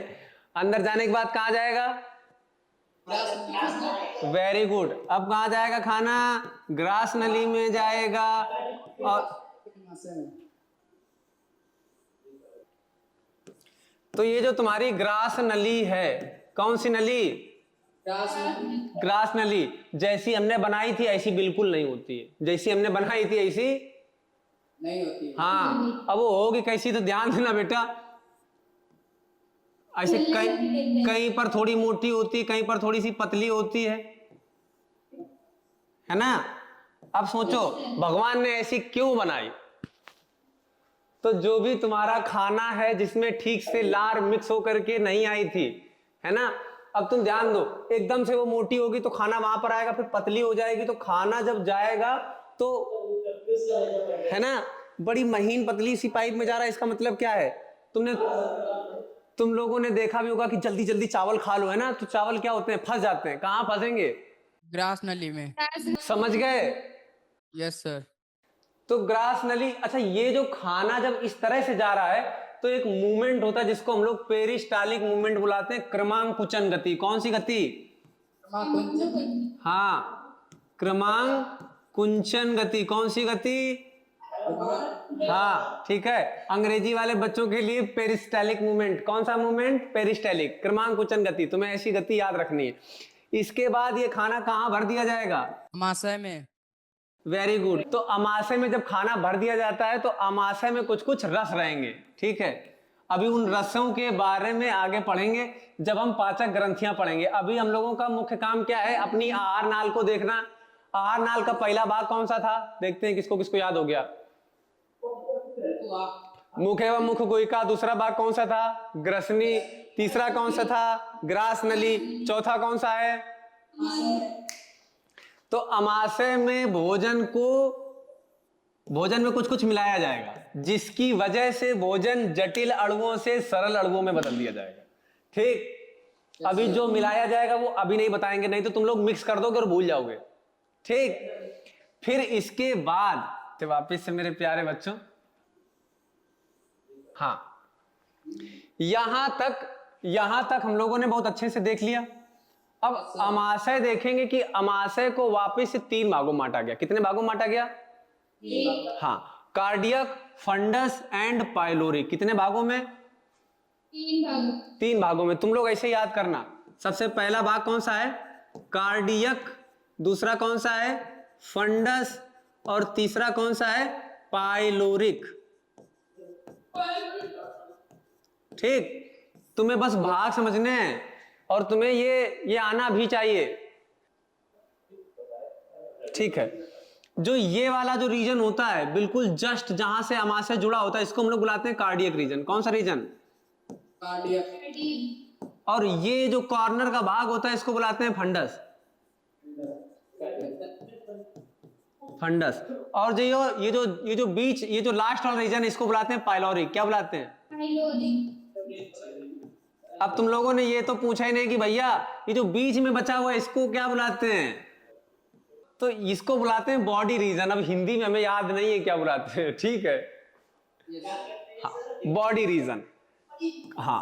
अंदर जाने के बाद कहां जाएगा? Very good. अब कहां जाएगा खाना? ग्रास नली में जाएगा। और तो ये जो तुम्हारी ग्रास नली है, कौन सी नली? ग्रास नली। जैसी हमने बनाई थी ऐसी बिल्कुल नहीं होती है, जैसी हमने बनाई थी ऐसी नहीं होती। हाँ, अब वो होगी कैसी तो ध्यान देना बेटा। ऐसे कहीं पर थोड़ी मोटी होती है, कहीं पर थोड़ी सी पतली होती है ना? अब सोचो भगवान ने ऐसी क्यों बनाई? तो जो भी तुम्हारा खाना है जिसमें ठीक से लार मिक्स होकर के नहीं आई थी, है ना? अब तुम ध्यान दो, एकदम से वो मोटी होगी तो खाना वहां पर आएगा, फिर पतली हो जाएगी तो खाना जब जाएगा तो, है ना, बड़ी महीन पतली सी पाइप में जा रहा है। इसका मतलब क्या है? तुम लोगों ने देखा भी होगा कि जल्दी जल्दी चावल खा लो, है ना? तो चावल क्या होते हैं? फंस जाते हैं। कहाँ फंसेंगे? ग्रास नली में। समझ गए? Yes sir. तो ग्रास नली। अच्छा, ये जो खाना जब इस तरह से जा रहा है तो एक मूवमेंट होता है जिसको हम लोग पेरिस्टालिक मूवमेंट बुलाते हैं, क्रमांकुचन गति। कौन सी गति? हाँ, क्रमांकुचन गति। कौन सी गति? हाँ, ठीक है। अंग्रेजी वाले बच्चों के लिए पेरिस्टालिक मूवमेंट। कौन सा मूवमेंट? पेरिस्टालिक, क्रमांकुचन गति। तुम्हें ऐसी गति याद रखनी है। इसके बाद ये खाना कहाँ भर दिया जाएगा? अमाशय में। Very good. तो अमाशय में जब खाना भर दिया जाता है तो अमाशय में कुछ कुछ रस रहेंगे, ठीक है? अभी उन रसों के बारे में आगे पढ़ेंगे जब हम पाचक ग्रंथियां पढ़ेंगे। अभी हम लोगों का मुख्य काम क्या है? अपनी आहार नाल को देखना। आहार नाल का पहला भाग कौन सा था? देखते हैं किसको किसको याद हो गया। मुख एवं मुख गोइका। दूसरा भाग कौन सा था? ग्रसनी। तीसरा कौन सा था? ग्रास नली। चौथा कौन सा है? तो अमाशय में भोजन में कुछ कुछ मिलाया जाएगा जिसकी वजह से भोजन जटिल अणुओं से सरल अणुओं में बदल दिया जाएगा। ठीक, अभी जो मिलाया जाएगा वो अभी नहीं बताएंगे, नहीं तो तुम लोग मिक्स कर दोगे और भूल जाओगे। ठीक, फिर इसके बाद तो वापिस से मेरे प्यारे बच्चों, हाँ, यहां तक हम लोगों ने बहुत अच्छे से देख लिया। अब अमाशय देखेंगे कि अमाशय को वापिस से 3 भागों में बांटा गया। कितने भागों में बांटा गया? हाँ, कार्डियक, फंडस एंड पाइलोरिक। कितने भागों में? 3 भागों में। तुम लोग ऐसे याद करना, सबसे पहला भाग कौन सा है? कार्डियक, दूसरा कौन सा है? फंडस, और तीसरा कौन सा है? पाइलोरिक। ठीक, तुम्हें बस भाग समझने हैं और तुम्हें ये आना भी चाहिए। ठीक है, जो ये वाला जो रीजन होता है बिल्कुल जस्ट जहां से अमाशय जुड़ा होता है, इसको हम लोग बुलाते हैं कार्डियक रीजन। कौन सा रीजन? कार्डियक। और ये जो कॉर्नर का भाग होता है इसको बुलाते हैं फंडस। फंडस। और ये जो बीच, ये जो लास्ट वाला रीजन, इसको बुलाते हैं पाइलोरिक। क्या बुलाते हैं? अब तुम लोगों ने ये तो पूछा ही नहीं कि भैया ये जो बीच में बचा हुआ है इसको क्या बुलाते हैं? तो इसको बुलाते हैं बॉडी रीजन। अब हिंदी में हमें याद नहीं है क्या बुलाते हैं। ठीक है, बॉडी रीजन। हाँ,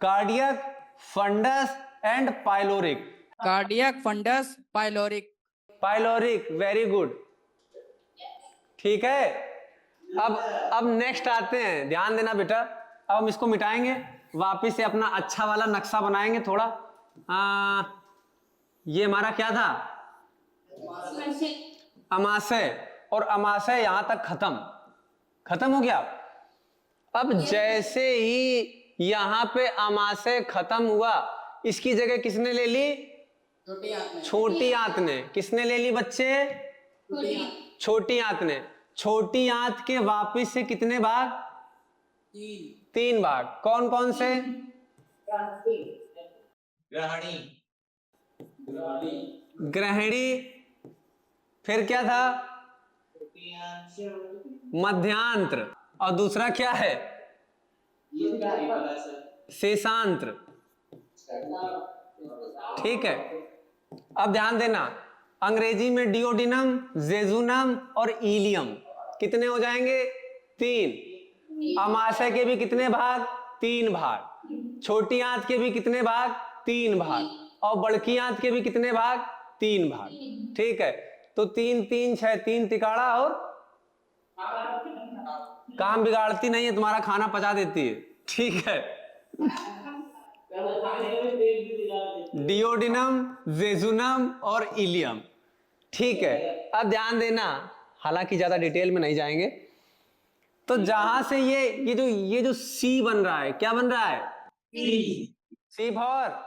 cardiac, fundus and pyloric. Cardiac, fundus, pyloric. Pyloric, very good. ठीक है, अब नेक्स्ट आते हैं, ध्यान देना बेटा। अब हम इसको मिटाएंगे, वापिस से अपना अच्छा वाला नक्शा बनाएंगे थोड़ा। ये हमारा क्या था? अमाशय। और अमाशय यहां तक खत्म हो गया। अब जैसे ही यहां पे अमाशय खत्म हुआ, इसकी जगह किसने ले ली? छोटी आंत ने। किसने ले ली बच्चे? छोटी आंत ने। छोटी आंत के वापिस से कितने भाग? 3 भाग। कौन कौन से? ग्रहणी, फिर क्या था? मध्यांत्र, और दूसरा क्या है? शेषांत्र। ठीक है, अब ध्यान देना, अंग्रेजी में डियोडिनम, जेजुनम और इलियम कितने हो जाएंगे? 3। अमाशय के भी कितने भाग? 3 भाग। छोटी आंत के भी कितने भाग? 3 भाग। और बड़की आंत के भी कितने भाग? 3 भाग। ठीक है, तो 3 3 6, 3 तिकाड़ा, और काम बिगाड़ती नहीं है, तुम्हारा खाना पचा देती है। ठीक है, डियोडिनम, जेजुनम और इलियम। ठीक है, अब ध्यान देना, हालांकि ज्यादा डिटेल में नहीं जाएंगे। तो जहां से ये जो सी बन रहा है, क्या बन रहा है? सी फॉर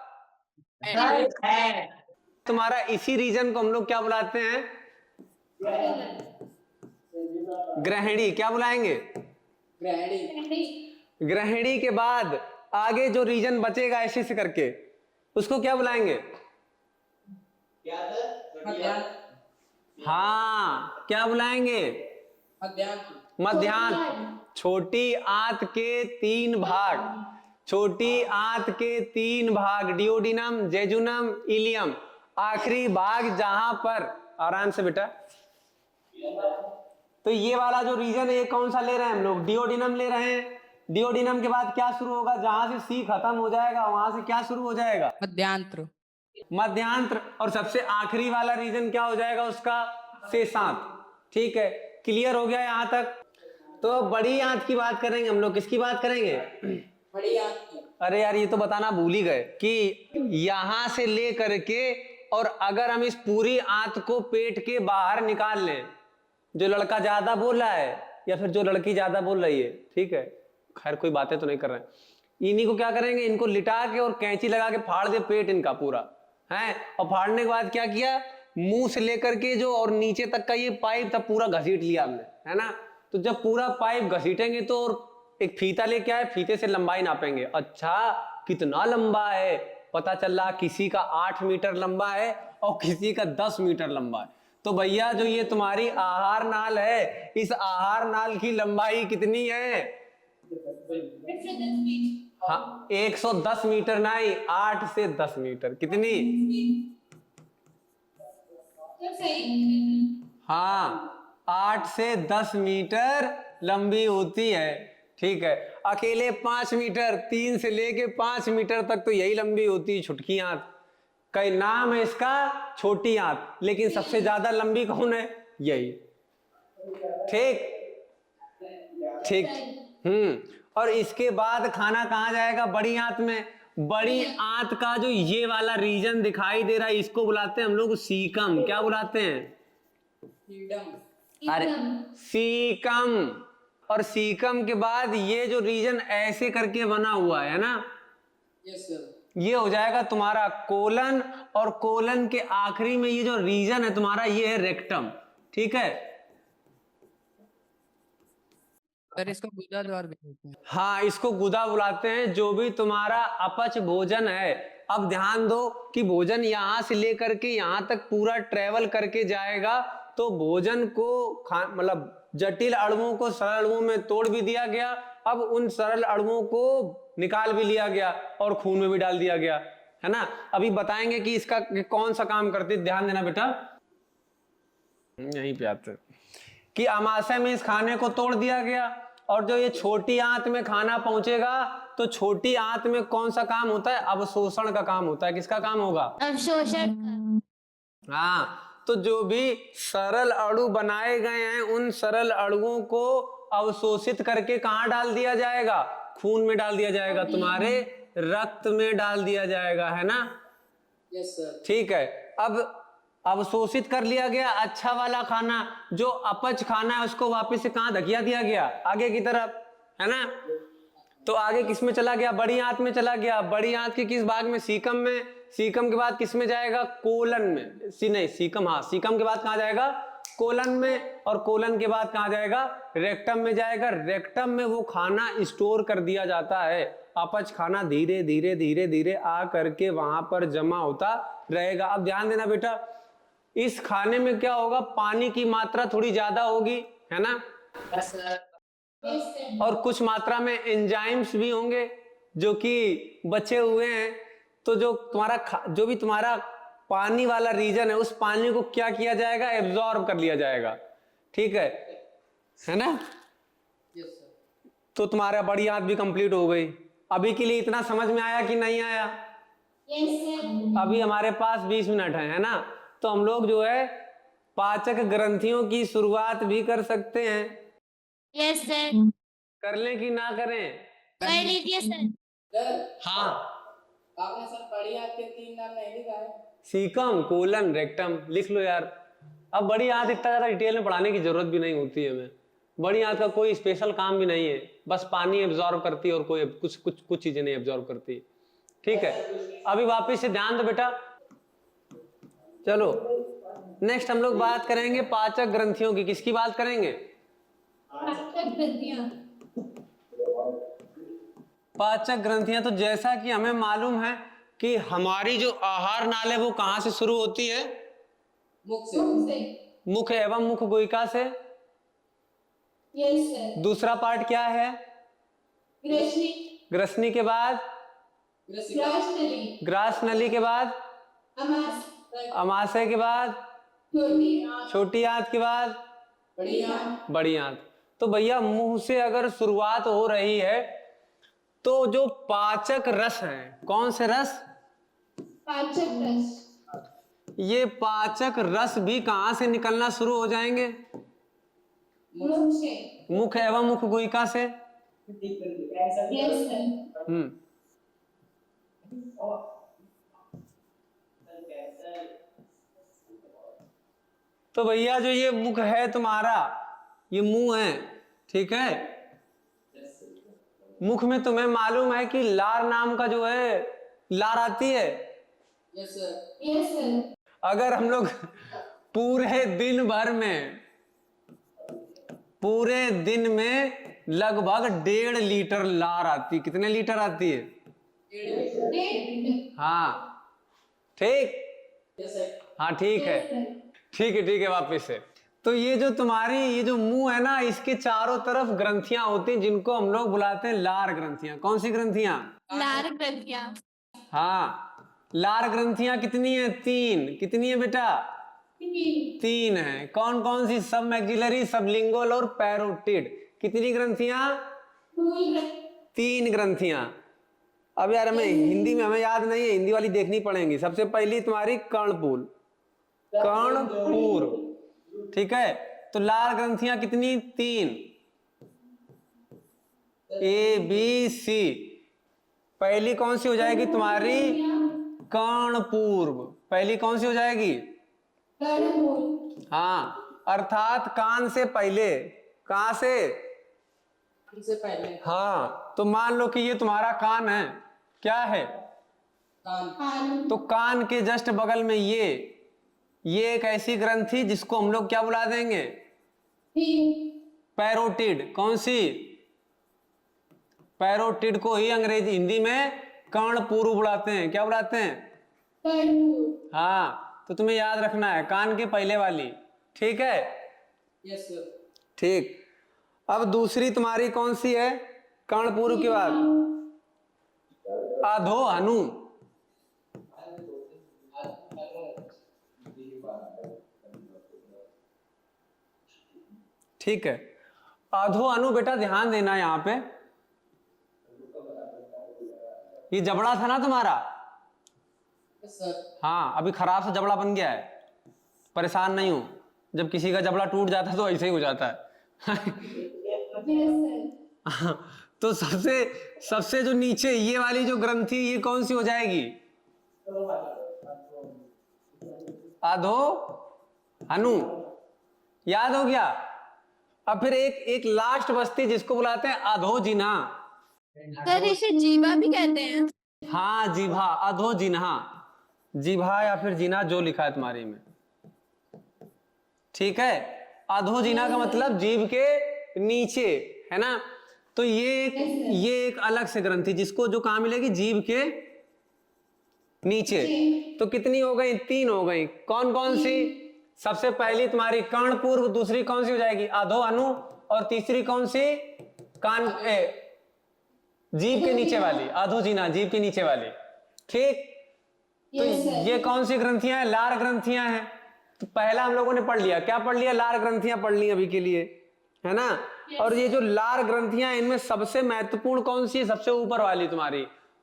तुम्हारा इसी रीजन को हम लोग क्या बुलाते हैं? ग्रहणी। क्या बुलाएंगे? ग्रहणी के बाद आगे जो रीजन बचेगा ऐसे से करके, उसको क्या बुलाएंगे? हाँ, क्या बुलाएंगे? मध्यांत। छोटी आंत के 3 भाग। छोटी आंत के 3 भाग, डियोडिनम, जेजुनम, इलियम। आखिरी भाग जहां पर, आराम से बेटा, तो ये वाला जो रीजन है ये कौन सा ले रहे हैं हम लोग? डियोडिनम ले रहे हैं। डियोडिनम के बाद क्या शुरू होगा? जहां से सी खत्म हो जाएगा वहां से क्या शुरू हो जाएगा? मध्यांत्र। मध्यांत्र। और सबसे आखिरी वाला रीजन क्या हो जाएगा उसका? शेषांत। ठीक है, क्लियर हो गया यहां तक? तो बड़ी आंत की बात करेंगे हम लोग। किसकी बात करेंगे? बड़ी आंत की। अरे यार, ये तो बताना भूल ही गए कि यहां से ले करके, और अगर हम इस पूरी आंत को पेट के बाहर निकाल लें, जो लड़का ज्यादा बोल रहा है या फिर जो लड़की ज्यादा बोल रही है, ठीक है, खैर कोई बातें तो नहीं कर रहे हैं, इन्हीं को क्या करेंगे? इनको लिटा के और कैंची लगा के फाड़ दे पेट इनका पूरा, है। और फाड़ने के बाद क्या किया? मुंह से लेकर के जो और नीचे तक का ये पाइप था पूरा घसीट लिया हमने, है ना। तो जब पूरा पाइप घसीटेंगे तो और एक फीता लेके आए, फीते से लंबाई नापेंगे। अच्छा, कितना लंबा है? पता चल रहा किसी का 8 मीटर लंबा है और किसी का 10 मीटर लंबा है। तो भैया जो ये तुम्हारी आहार नाल है, इस आहार नाल की लंबाई कितनी है? हाँ 110 मीटर नहीं, 8 से 10 मीटर। कितनी? हाँ 8 से 10 मीटर लंबी होती है। ठीक है, अकेले 5 मीटर, 3 से लेके 5 मीटर तक तो यही लंबी होती है, छुटकी आंत। कई नाम है इसका छोटी आंत, लेकिन सबसे ज्यादा लंबी कौन है? यही। ठीक ठीक। और इसके बाद खाना कहाँ जाएगा? बड़ी आंत में। बड़ी आंत का जो ये वाला रीजन दिखाई दे रहा है, इसको बुलाते हैं हम लोग सीकम। क्या बुलाते हैं? अरे सीकम। और सीकम के बाद ये जो रीजन ऐसे करके बना हुआ है ना, यस सर, ये हो जाएगा तुम्हारा कोलन। और कोलन के आखिरी में ये जो रीजन है तुम्हारा, ये है रेक्टम। ठीक है, सर इसको गुदा द्वार भी कहते हैं। हाँ इसको गुदा बुलाते हैं। जो भी तुम्हारा अपच भोजन है, अब ध्यान दो कि भोजन यहां से लेकर के यहां तक पूरा ट्रेवल करके जाएगा, तो भोजन को मतलब जटिल अणुओं को सरल अणुओं में तोड़ भी दिया गया। अब उन सरल अणुओं को निकाल भी लिया गया और खून में भी डाल दिया गया, है ना। अभी बताएंगे कि इसका कौन सा काम करते, ध्यान देना बेटा। यहीं पे आते हैं कि अमाशय में इस खाने को तोड़ दिया गया, और जो ये छोटी आंत में खाना पहुंचेगा, तो छोटी आंत में कौन सा काम होता है? अवशोषण का काम होता है। किसका काम होगा? अवशोषण। हाँ, तो जो भी सरल अणु बनाए गए हैं, उन सरल अणुओं को अवशोषित करके कहाँ डाल दिया जाएगा? खून में डाल दिया जाएगा, तुम्हारे रक्त में डाल दिया जाएगा, है ना। Yes sir. ठीक है, अब अवशोषित कर लिया गया अच्छा वाला खाना, जो अपच खाना है उसको वापस से कहाँ धकिया दिया गया? आगे की तरफ, है ना। तो आगे किस में चला गया? बड़ी आंत में चला गया। बड़ी आंत के किस भाग में? सीकम में। सीकम के बाद किस में जाएगा? कोलन में। नहीं सीकम, हाँ सीकम के बाद कहाँ जाएगा? कोलन में। और कोलन के बाद कहाँ जाएगा? रेक्टम में जाएगा। रेक्टम में वो खाना स्टोर कर दिया जाता है। अपच खाना धीरे धीरे धीरे धीरे आ करके वहां पर जमा होता रहेगा। अब ध्यान देना बेटा, इस खाने में क्या होगा? पानी की मात्रा थोड़ी ज्यादा होगी, है ना। Yes sir. और कुछ मात्रा में एंजाइम्स भी होंगे जो कि बचे हुए हैं। तो जो भी तुम्हारा पानी वाला रीजन है, उस पानी को क्या किया जाएगा? एब्जॉर्ब कर लिया जाएगा। ठीक है ना। Yes sir. तो तुम्हारा बड़ी आंत भी कंप्लीट हो गई। अभी के लिए इतना समझ में आया कि नहीं आया? अभी हमारे पास 20 मिनट है ना। तो हम लोग जो है पाचक ग्रंथियों की शुरुआत भी कर सकते हैं। Yes sir. कर लें कि ना करें? कर लीजिए सर। सर हाँ, आपने सर बड़ी आंत के 3 नाम नहीं लिखा है। सीकम, कोलन, रेक्टम लिख लो यार। अब बड़ी आंत इतना ज्यादा डिटेल में पढ़ाने की जरूरत भी नहीं होती है हमें। बड़ी आंत का कोई स्पेशल काम भी नहीं है, बस पानी एब्जॉर्ब करती है और कोई कुछ चीजें नहीं एब्जॉर्ब करती। ठीक है, अभी वापस से ध्यान दो बेटा। चलो नेक्स्ट हम लोग बात करेंगे पाचक ग्रंथियों की। किसकी बात करेंगे? पाचक ग्रंथियां। तो जैसा कि हमें मालूम है कि हमारी जो आहार नाल है वो कहां से शुरू होती है? मुख से। मुख एवं मुख गुहिका से। Yes sir. दूसरा पार्ट क्या है? ग्रसनी। ग्रसनी के बाद ग्रासनली। ग्रास नली के बाद अमाशय के बाद छोटी आंत के बाद बड़ी आंत। बड़ी आंत। तो भैया मुंह से अगर शुरुआत हो रही है, तो जो पाचक रस हैं, कौन से रस? पाचक रस। ये पाचक रस भी कहां से निकलना शुरू हो जाएंगे? मुख से। मुख एवं मुख गुहिका से। Yes sir. तो भैया जो ये मुख है तुम्हारा, ये मुंह है, ठीक है। मुख में तुम्हें मालूम है कि लार नाम का जो है लार आती है। Yes sir. Yes sir. अगर हम लोग पूरे दिन में लगभग 1.5 लीटर लार आती। कितने लीटर आती है? डेढ़। हाँ ठीक, यस सर। हाँ ठीक है, ठीक है वापस से। तो ये जो तुम्हारी ये जो मुंह है ना, इसके चारों तरफ ग्रंथियां होती हैं जिनको हम लोग बुलाते हैं लार ग्रंथियां। कौन सी ग्रंथियां? लार ग्रंथियां। हाँ, लार ग्रंथियां कितनी है? 3। कितनी है बेटा? 3 है। कौन कौन सी? सब मैक्सिलरी, सबलिंगुअल और पैरोटिड। कितनी ग्रंथियां? 3 ग्रंथियां। अब यार हमें हिंदी में हमें याद नहीं है, हिंदी वाली देखनी पड़ेंगी। सबसे पहली तुम्हारी कर्णपूर, कर्णपूर, ठीक है। तो लार ग्रंथियां कितनी? 3, A B C। पहली कौन सी हो जाएगी तुम्हारी? कर्णपूर्व। पहली कौन सी हो जाएगी? हाँ, अर्थात कान से पहले। कहां से? इससे पहले हाँ, तो मान लो कि ये तुम्हारा कान है। क्या है? कान। तो कान के जस्ट बगल में ये एक ऐसी ग्रंथि जिसको हम लोग क्या बुला देंगे? पैरोटिड। कौन सी? पैरोटिड को ही अंग्रेजी हिंदी में कर्णपूर्व बुलाते हैं। क्या बुलाते हैं? हाँ, तो तुम्हें याद रखना है कान के पहले वाली, ठीक है? Yes sir. ठीक। अब दूसरी तुम्हारी कौन सी है कर्णपूर्व के बाद? अधो अनु। ठीक है, अधो अनु बेटा ध्यान देना यहां पे। ये जबड़ा था ना तुम्हारा? Yes sir. हाँ, अभी खराब सा जबड़ा बन गया है। परेशान नहीं हो, जब किसी का जबड़ा टूट जाता है तो ऐसे ही हो जाता है। तो सबसे जो नीचे ये वाली जो ग्रंथि, ये कौन सी हो जाएगी? अधो अनु। याद हो गया? अब फिर एक लास्ट बस्ती जिसको बुलाते हैं अधोजिन्हा। सर इसे जीवा भी कहते हैं। हाँ, जिभा, अधोजिन्हा, जिभा या फिर जिन्हा, जो लिखा है तुम्हारी में, ठीक है। अधोजिन्हा का मतलब जीभ के नीचे, है ना। तो ये एक अलग से ग्रंथि जिसको जो कहां मिलेगी? जीभ के नीचे। तो कितनी हो गई? 3 हो गई। कौन कौन सी? सबसे पहली तुम्हारी कर्णपूर्व, दूसरी कौन सी हो जाएगी? अधो अनु, और तीसरी कौन सी? कान जीभ के नीचे वाली, अधोजिन्हा, जीभ के नीचे वाली, ठीक। तो ये कौन सी ग्रंथियां हैं? लार ग्रंथियां हैं। तो पहला हम लोगों ने पढ़ लिया। क्या पढ़ लिया? लार ग्रंथियां पढ़ ली अभी के लिए, है ना। और ये जो लार ग्रंथियां, इनमें सबसे महत्वपूर्ण कौन सी है? सबसे ऊपर वाली तुम्हारी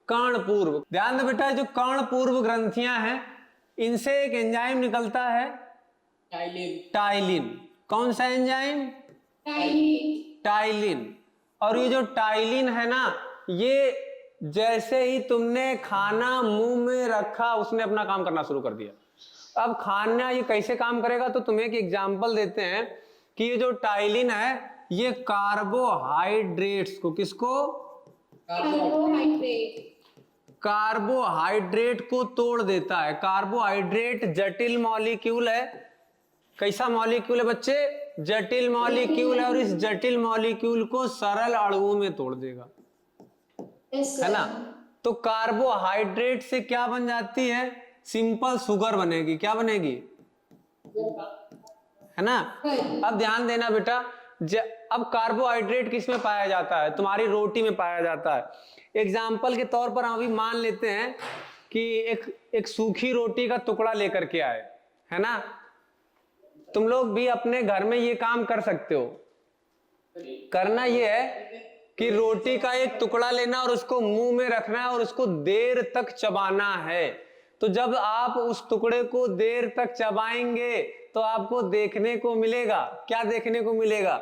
कर्णपूर्व। ध्यान दो बेटा, जो कर्णपूर्व ग्रंथियां हैं, इनसे एक एंजाइम निकलता है टाइलिन। कौन सा एंजाइम? टाइलिन। और ये जो टाइलिन है ना, ये जैसे ही तुमने खाना मुंह में रखा, उसने अपना काम करना शुरू कर दिया। अब खाना ये कैसे काम करेगा? तो तुम्हें एक एग्जांपल देते हैं कि ये जो टाइलिन है, ये कार्बोहाइड्रेट्स को, किसको? कार्बोहाइड्रेट को तोड़ देता है। कार्बोहाइड्रेट जटिल मॉलिक्यूल है। कैसा मॉलिक्यूल है बच्चे? जटिल मॉलिक्यूल है। और इस जटिल मॉलिक्यूल को सरल अणुओं में तोड़ देगा, है ना। तो कार्बोहाइड्रेट से क्या बन जाती है? सिंपल शुगर बनेगी। क्या बनेगी? है ना। अब ध्यान देना बेटा, अब कार्बोहाइड्रेट किस में पाया जाता है? तुम्हारी रोटी में पाया जाता है। एग्जाम्पल के तौर पर हम अभी मान लेते हैं कि एक सूखी रोटी का टुकड़ा लेकर के आए, है ना। तुम लोग भी अपने घर में ये काम कर सकते हो। करना ये है कि रोटी का एक टुकड़ा लेना और उसको मुंह में रखना है और उसको देर तक चबाना है। तो जब आप उस टुकड़े को देर तक चबाएंगे तो आपको देखने को मिलेगा, क्या देखने को मिलेगा?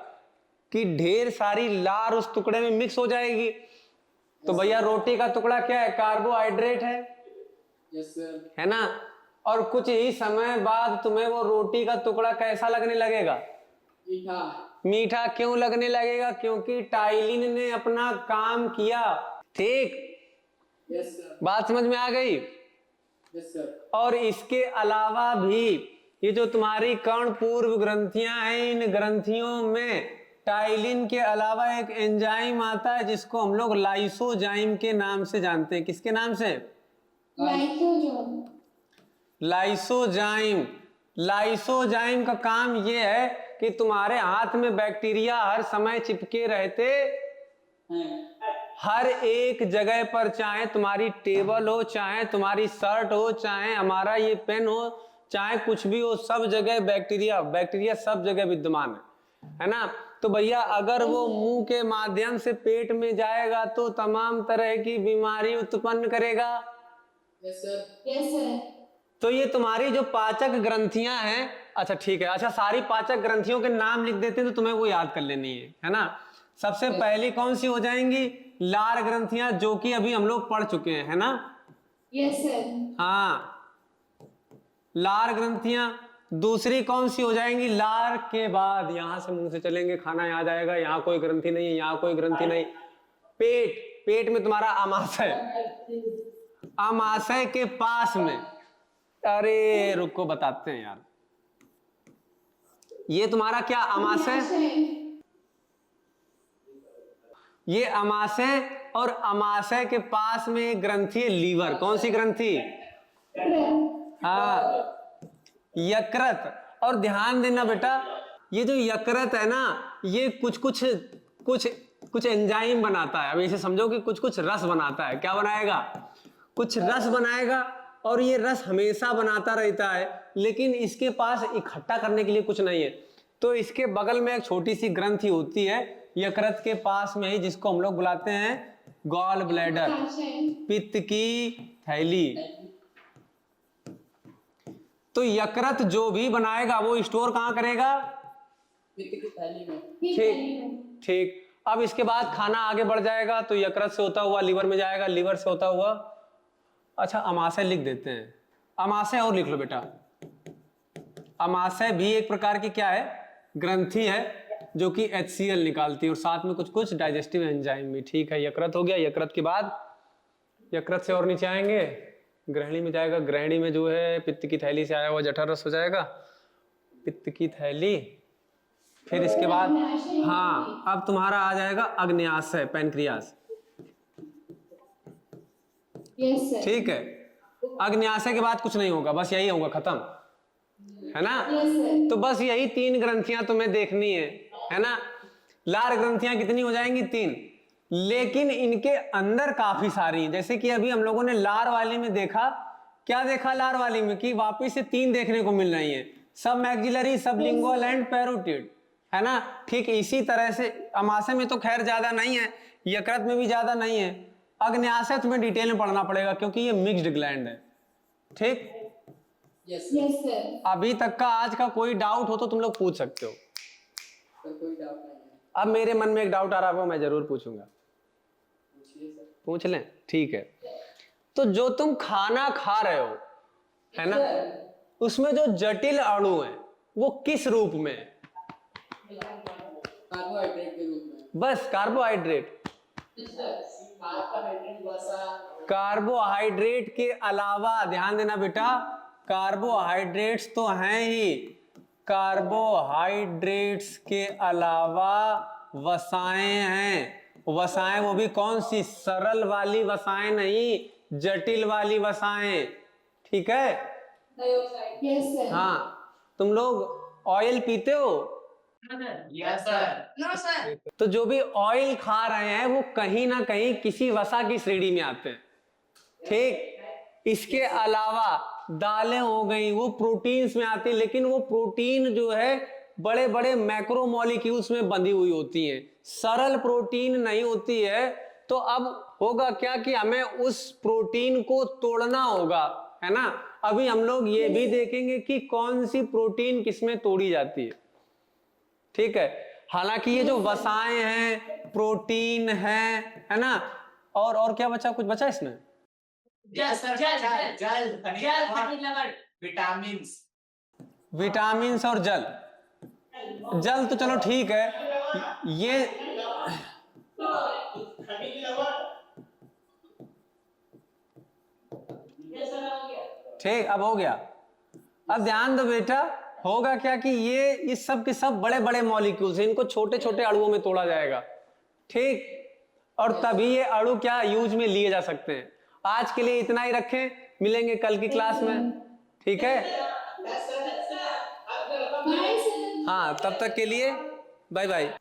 कि ढेर सारी लार उस टुकड़े में मिक्स हो जाएगी। तो भैया रोटी का टुकड़ा क्या है? कार्बोहाइड्रेट है, यस सर, है ना। और कुछ ही समय बाद तुम्हें वो रोटी का टुकड़ा कैसा लगने लगेगा? मीठा। मीठा क्यों लगने लगेगा? क्योंकि टाइलिन ने अपना काम किया, ठीक। यस सर, बात समझ में आ गई? Yes sir. और इसके अलावा भी ये जो तुम्हारी कर्णपूर्व ग्रंथियां हैं, इन ग्रंथियों में टाइलिन के अलावा एक एंजाइम आता है जिसको हम लोग लाइसोजाइम के नाम से जानते हैं। किसके नाम से? लाइसोजाइम। लाइसोजाइम। लाइसोजाइम का काम यह है कि तुम्हारे हाथ में बैक्टीरिया हर समय चिपके रहते हर एक जगह पर, चाहे तुम्हारी टेबल हो, चाहे तुम्हारी शर्ट हो, चाहे हमारा ये पेन हो, चाहे कुछ भी हो, सब जगह बैक्टीरिया सब जगह विद्यमान है ना। तो भैया अगर वो मुंह के माध्यम से पेट में जाएगा तो तमाम तरह की बीमारी उत्पन्न करेगा। Yes sir. Yes sir. तो ये तुम्हारी जो पाचक ग्रंथियां हैं, अच्छा ठीक है, अच्छा सारी पाचक ग्रंथियों के नाम लिख देते हैं तो तुम्हें वो याद कर लेनी है ना। सबसे पहली कौन सी हो जाएंगी? लार ग्रंथियां, जो कि अभी हम लोग पढ़ चुके हैं, है ना। Yes sir. हाँ, लार ग्रंथियां। दूसरी कौन सी हो जाएंगी? लार के बाद यहां से मुंह से चलेंगे, खाना याद आएगा, यहाँ कोई ग्रंथि नहीं है, यहाँ कोई ग्रंथि नहीं। पेट में तुम्हारा आमाशय, आमाशय के पास में, अरे रुको बताते हैं यार, ये तुम्हारा क्या आमाशय, ये अमाशय, और अमाशय के पास में एक ग्रंथि है लीवर। कौन सी ग्रंथि? हाँ, यकृत। और ध्यान देना बेटा, ये जो यकृत है ना, ये कुछ एंजाइम बनाता है। अब इसे समझो कि कुछ रस बनाता है। क्या बनाएगा? कुछ रस बनाएगा, और ये रस हमेशा बनाता रहता है, लेकिन इसके पास इकट्ठा करने के लिए कुछ नहीं है। तो इसके बगल में एक छोटी सी ग्रंथि होती है यकृत के पास में ही, जिसको हम लोग बुलाते हैं गॉल ब्लैडर, पित्त की थैली। तो यकृत जो भी बनाएगा वो स्टोर कहां करेगा? पित्त की थैली में। ठीक। अब इसके बाद खाना आगे बढ़ जाएगा तो यकृत से होता हुआ लीवर में जाएगा, लीवर से होता हुआ, अच्छा आमाशय लिख देते हैं, आमाशय और लिख लो बेटा। आमाशय भी एक प्रकार की क्या है? ग्रंथि है, जो कि HCl निकालती है, और साथ में कुछ डाइजेस्टिव एंजाइम भी। ठीक है, यकृत हो गया। यकृत के बाद, यकृत से और नीचे आएंगे, ग्रहणी में जाएगा। ग्रहणी में जो है पित्त की थैली से आया हुआ जठर रस हो जाएगा, पित्त की थैली। फिर इसके बाद हाँ, अब तुम्हारा आ जाएगा अग्न्याशय, पैनक्रियास। Yes sir. ठीक है, अग्न्याशय के बाद कुछ नहीं होगा, बस यही होगा, खत्म, है ना। Yes sir. तो बस यही 3 ग्रंथियां तुम्हें देखनी है ना। लार ग्रंथियां कितनी हो जाएंगी? 3, लेकिन इनके अंदर काफी सारी हैं। जैसे कि अभी हम लोगों ने लार वाली में देखा, क्या देखा लार वाली में? कि वापिस से 3 देखने को मिल रही है, सब मैक्सिलरी, सब लिंगुअल एंड पैरोटिड, है ना। ठीक इसी तरह से अमाशय में तो खैर ज्यादा नहीं है, यकृत में भी ज्यादा नहीं है, अग्न्याशय तुम्हें डिटेल में पढ़ना पड़ेगा क्योंकि ये मिक्स्ड ग्लैंड है। ठीक, यस यस सर। अभी तक का आज का कोई डाउट हो तो तुम लोग पूछ सकते हो। सर, कोई डाउट नहीं है। अब मेरे मन में एक डाउट आ रहा है, वो मैं जरूर पूछूंगा, पूछिए सर। पूछ लें? ठीक है, तो जो तुम खाना खा रहे हो, है ना, उसमें जो जटिल अणु है वो किस रूप में है? कार्बोहाइड्रेट के रूप में। बस कार्बोहाइड्रेट। कार्बोहाइड्रेट के अलावा, ध्यान देना बेटा, कार्बोहाइड्रेट्स तो हैं ही, कार्बोहाइड्रेट्स के अलावा वसाएं हैं। वसाएं वो भी कौन सी? सरल वाली वसाएं नहीं, जटिल वाली वसाएं। ठीक है, यस सर। हाँ, तुम लोग ऑयल पीते हो? Yes sir. No sir. तो जो भी ऑयल खा रहे हैं वो कहीं ना कहीं किसी वसा की श्रेणी में आते हैं। ठीक, इसके अलावा दालें हो गई, वो प्रोटीन्स में आती है, लेकिन वो प्रोटीन जो है बड़े बड़े मैक्रोमोलिक्यूल्स में बंधी हुई होती है, सरल प्रोटीन नहीं होती है। तो अब होगा क्या कि हमें उस प्रोटीन को तोड़ना होगा, है ना। अभी हम लोग ये भी देखेंगे कि कौन सी प्रोटीन किसमें तोड़ी जाती है। ठीक है, हालांकि ये जो वसाएं हैं, प्रोटीन है ना, और क्या बचा? कुछ बचा इसमें? विटामिन्स। विटामिन्स और जल। जल तो चलो ठीक है, ये ठीक, अब हो गया। अब ध्यान दो बेटा, होगा क्या कि ये सब के सब बड़े बड़े मॉलिक्यूल्स हैं, इनको छोटे छोटे अणुओं में तोड़ा जाएगा, ठीक। और तभी ये अणु क्या यूज में लिए जा सकते हैं। आज के लिए इतना ही रखें, मिलेंगे कल की क्लास में, ठीक है। Bye sir. हाँ, तब तक के लिए बाय बाय।